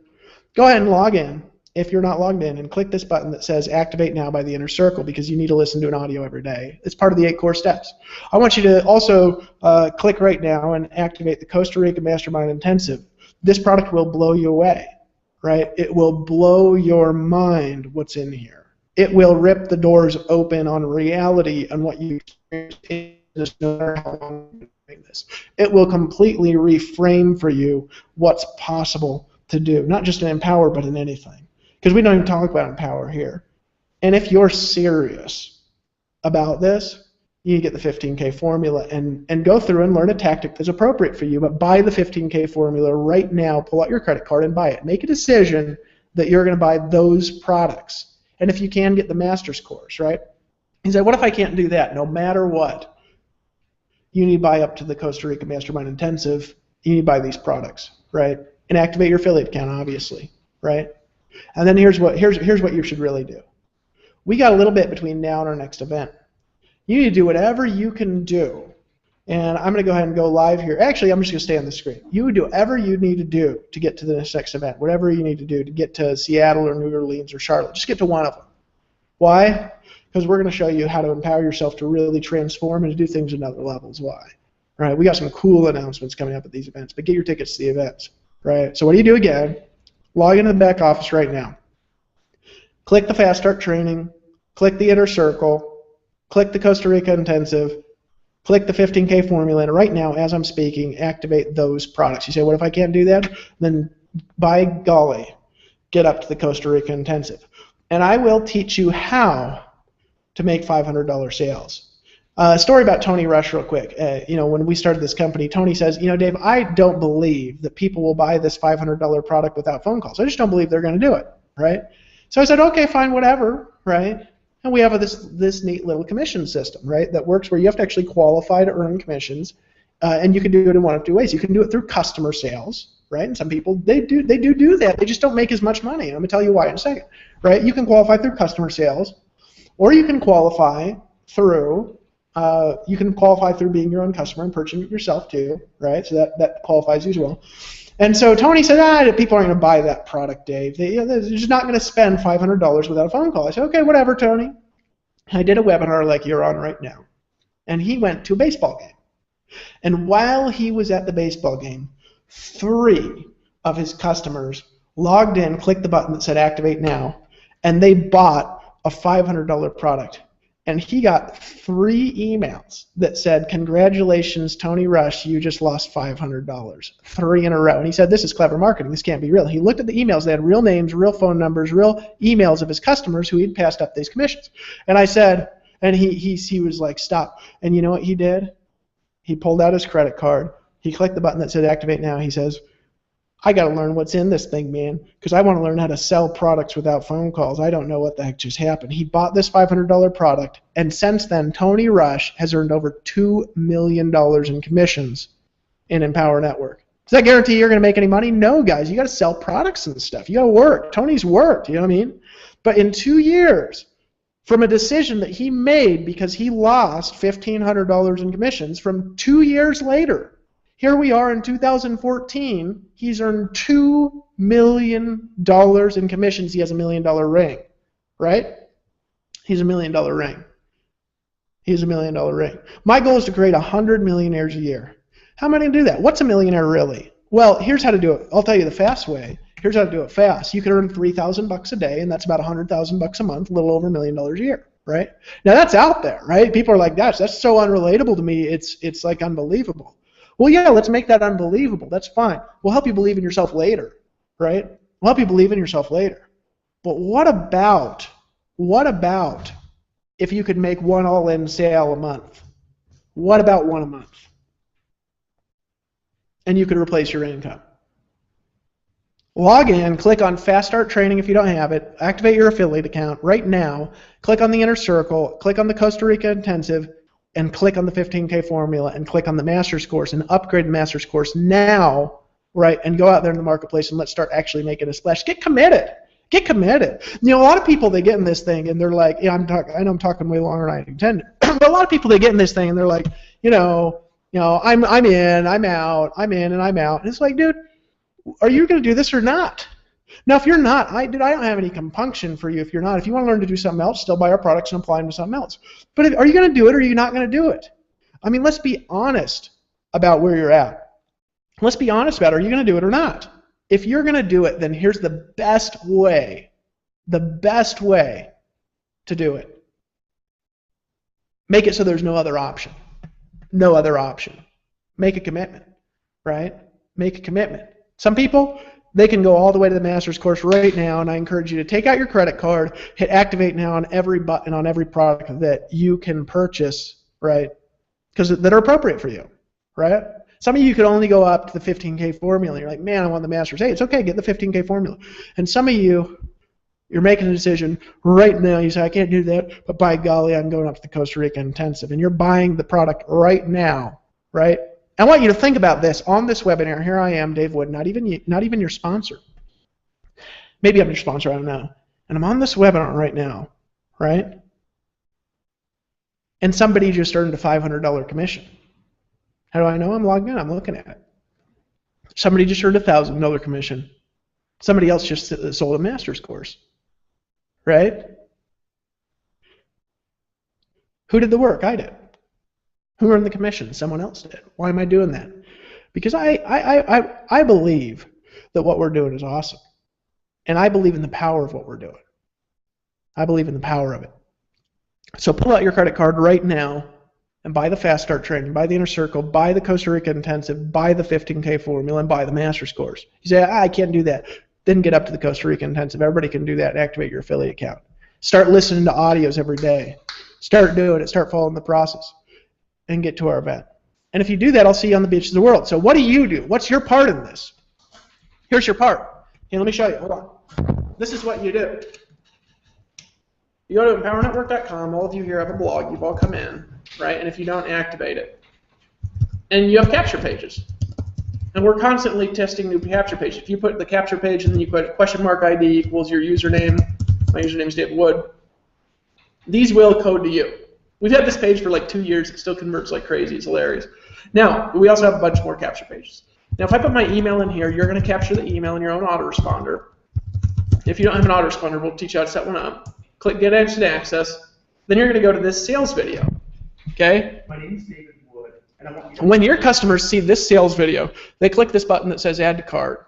Go ahead and log in if you're not logged in and click this button that says Activate Now by the Inner Circle, because you need to listen to an audio every day. It's part of the 8 core steps. I want you to also click right now and activate the Costa Rica Mastermind Intensive. This product will blow you away, right? It will blow your mind what's in here. It will rip the doors open on reality and what you experience. No matter how long you're doing this. It will completely reframe for you what's possible to do, not just in Empower, but in anything. Because we don't even talk about Empower here. And if you're serious about this, you get the 15K formula and go through and learn a tactic that's appropriate for you, but buy the 15K formula right now, pull out your credit card and buy it. Make a decision that you're going to buy those products. And if you can, get the master's course, right? You say, what if I can't do that? No matter what, you need to buy up to the Costa Rica Mastermind Intensive. You need to buy these products, right? And activate your affiliate account, obviously, right? And then here's what you should really do. We got a little bit between now and our next event. You need to do whatever you can do. And I'm going to go ahead and go live here. Actually, I'm just going to stay on the screen. You would do whatever you need to do to get to the next event, whatever you need to do to get to Seattle or New Orleans or Charlotte. Just get to one of them. Why? Because we're going to show you how to empower yourself to really transform and to do things at other levels. Why? Right? We got some cool announcements coming up at these events, but get your tickets to the events. Right? So what do you do again? Log into the back office right now. Click the Fast Start Training. Click the Inner Circle. Click the Costa Rica Intensive. Click the 15K formula, and right now, as I'm speaking, activate those products. You say, what if I can't do that? Then, by golly, get up to the Costa Rica intensive. And I will teach you how to make $500 sales. A story about Tony Rush real quick. When we started this company, Tony says, Dave, I don't believe that people will buy this $500 product without phone calls. I just don't believe they're going to do it, right? So I said, okay, fine, whatever, right? And we have this neat little commission system, right, that works where you have to actually qualify to earn commissions, and you can do it in one of two ways. You can do it through customer sales, right? And some people, they do that. They just don't make as much money. I'm going to tell you why in a second, right? You can qualify through customer sales, or you can qualify through being your own customer and purchasing it yourself too, right? So that qualifies you as well. And so Tony said, people aren't going to buy that product, Dave. They're just not going to spend $500 without a phone call. I said, okay, whatever, Tony. I did a webinar like you're on right now. And he went to a baseball game. And while he was at the baseball game, 3 of his customers logged in, clicked the button that said activate now, and they bought a $500 product. And he got 3 emails that said, congratulations, Tony Rush, you just lost $500. 3 in a row. And he said, this is clever marketing. This can't be real. He looked at the emails. They had real names, real phone numbers, real emails of his customers who he'd passed up these commissions. And I said, and he was like, stop. And you know what he did? He pulled out his credit card. He clicked the button that said activate now. He says, I got to learn what's in this thing, man, because I want to learn how to sell products without phone calls. I don't know what the heck just happened. He bought this $500 product, and since then, Tony Rush has earned over $2 million in commissions in Empower Network. Does that guarantee you're going to make any money? No, guys. You got to sell products and stuff. You got to work. Tony's worked, you know what I mean? But in 2 years, from a decision that he made because he lost $1,500 in commissions, from 2 years later, here we are in 2014, he's earned $2 million in commissions. He has $1 million ring, right? He's $1 million ring. He's $1 million ring. My goal is to create 100 millionaires a year. How am I going to do that? What's a millionaire really? Well, here's how to do it. I'll tell you the fast way. Here's how to do it fast. You can earn $3,000 a day, and that's about $100,000 a month, a little over $1 million a year, right? Now that's out there, right? People are like, gosh, that's so unrelatable to me. It's like unbelievable. Well, yeah, let's make that unbelievable. That's fine. We'll help you believe in yourself later, right? We'll help you believe in yourself later. But what about if you could make one all-in sale a month? What about one a month? And you could replace your income. Log in, click on Fast Start Training if you don't have it, activate your affiliate account right now, click on the Inner Circle, click on the Costa Rica Intensive, and click on the 15K formula and click on the master's course and upgrade the master's course now, right? And go out there in the marketplace and let's start actually making a splash. Get committed. Get committed. A lot of people, they get in this thing and they're like, I know I'm talking way longer than I intended, but a lot of people, they get in this thing and they're like, I'm in, I'm out, I'm in and I'm out. And it's like, dude, are you going to do this or not? Now, if you're not, I don't have any compunction for you if you're not. If you want to learn to do something else, still buy our products and apply them to something else. But are you going to do it or are you not going to do it? I mean, let's be honest about where you're at. Let's be honest about it. Are you going to do it or not? If you're going to do it, then here's the best way to do it. Make it so there's no other option. No other option. Make a commitment, right? Make a commitment. Some people, they can go all the way to the master's course right now, and I encourage you to take out your credit card, hit activate now on every button on every product that you can purchase, right? Because that are appropriate for you, right? Some of you could only go up to the 15K formula. You're like, man, I want the master's. Hey, it's okay, get the 15K formula. And some of you, you're making a decision right now. You say, I can't do that, but by golly, I'm going up to the Costa Rica Intensive. And you're buying the product right now, right? I want you to think about this on this webinar. Here I am, Dave Wood, not even your sponsor. Maybe I'm your sponsor, I don't know. And I'm on this webinar right now, right? And somebody just earned a $500 commission. How do I know? I'm logged in, I'm looking at it. Somebody just earned a $1,000 commission. Somebody else just sold a master's course, right? Who did the work? I did. Who earned the commission? Someone else did. Why am I doing that? Because I believe that what we're doing is awesome. And I believe in the power of what we're doing. I believe in the power of it. So pull out your credit card right now and buy the Fast Start training, buy the Inner Circle, buy the Costa Rica Intensive, buy the 15K formula, and buy the Master's course. You say, I can't do that. Then get up to the Costa Rica Intensive. Everybody can do that and activate your affiliate account. Start listening to audios every day. Start doing it. Start following the process and get to our event. And if you do that, I'll see you on the beaches of the world. So what do you do? What's your part in this? Here's your part. Here, let me show you. Hold on. This is what you do. You go to empowernetwork.com. All of you here have a blog. You've all come in, right? And if you don't, activate it. And you have capture pages. And we're constantly testing new capture pages. If you put the capture page and then you put !ID equals your username, my username is David Wood, these will code to you. We've had this page for like 2 years. It still converts like crazy. It's hilarious. Now, we also have a bunch more capture pages. Now, if I put my email in here, you're going to capture the email in your own autoresponder. If you don't have an autoresponder, we'll teach you how to set one up. Click Get Instant Access. Then you're going to go to this sales video. Okay? My name is David Wood, and I want you to... When your customers see this sales video, they click this button that says Add to Cart.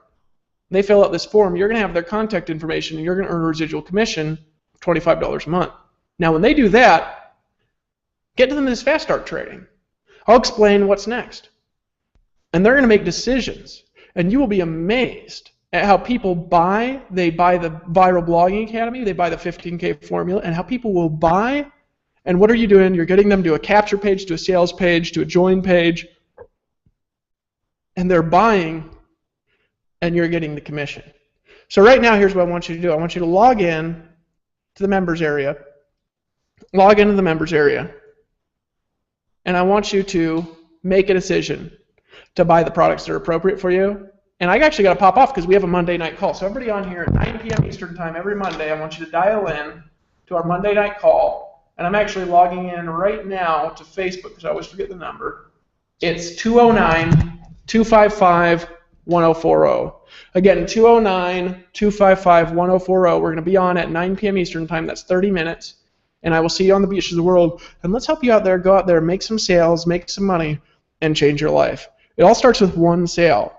They fill out this form. You're going to have their contact information, and you're going to earn a residual commission of $25 a month. Now, when they do that, get to them this Fast Start training. I'll explain what's next. And they're going to make decisions. And you will be amazed at how people buy. They buy the Viral Blogging Academy. They buy the 15K formula. And how people will buy. And what are you doing? You're getting them to a capture page, to a sales page, to a join page. And they're buying. And you're getting the commission. So right now, here's what I want you to do. I want you to log in to the members area. Log into the members area. And I want you to make a decision to buy the products that are appropriate for you. And I actually got to pop off because we have a Monday night call. So everybody on here at 9 p.m. Eastern Time every Monday, I want you to dial in to our Monday night call. And I'm actually logging in right now to Facebook because I always forget the number. It's 209-255-1040. Again, 209-255-1040. We're going to be on at 9 p.m. Eastern Time. That's 30 minutes. And I will see you on the beaches of the world. And let's help you out there. Go out there, make some sales, make some money, and change your life. It all starts with one sale.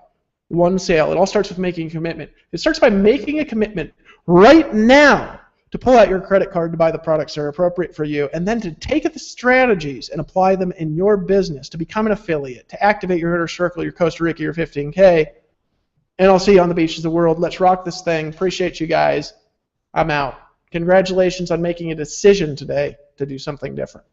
One sale. It all starts with making a commitment. It starts by making a commitment right now to pull out your credit card to buy the products that are appropriate for you, and then to take the strategies and apply them in your business to become an affiliate, to activate your Inner Circle, your Costa Rica, your 15K. And I'll see you on the beaches of the world. Let's rock this thing. Appreciate you guys. I'm out. Congratulations on making a decision today to do something different.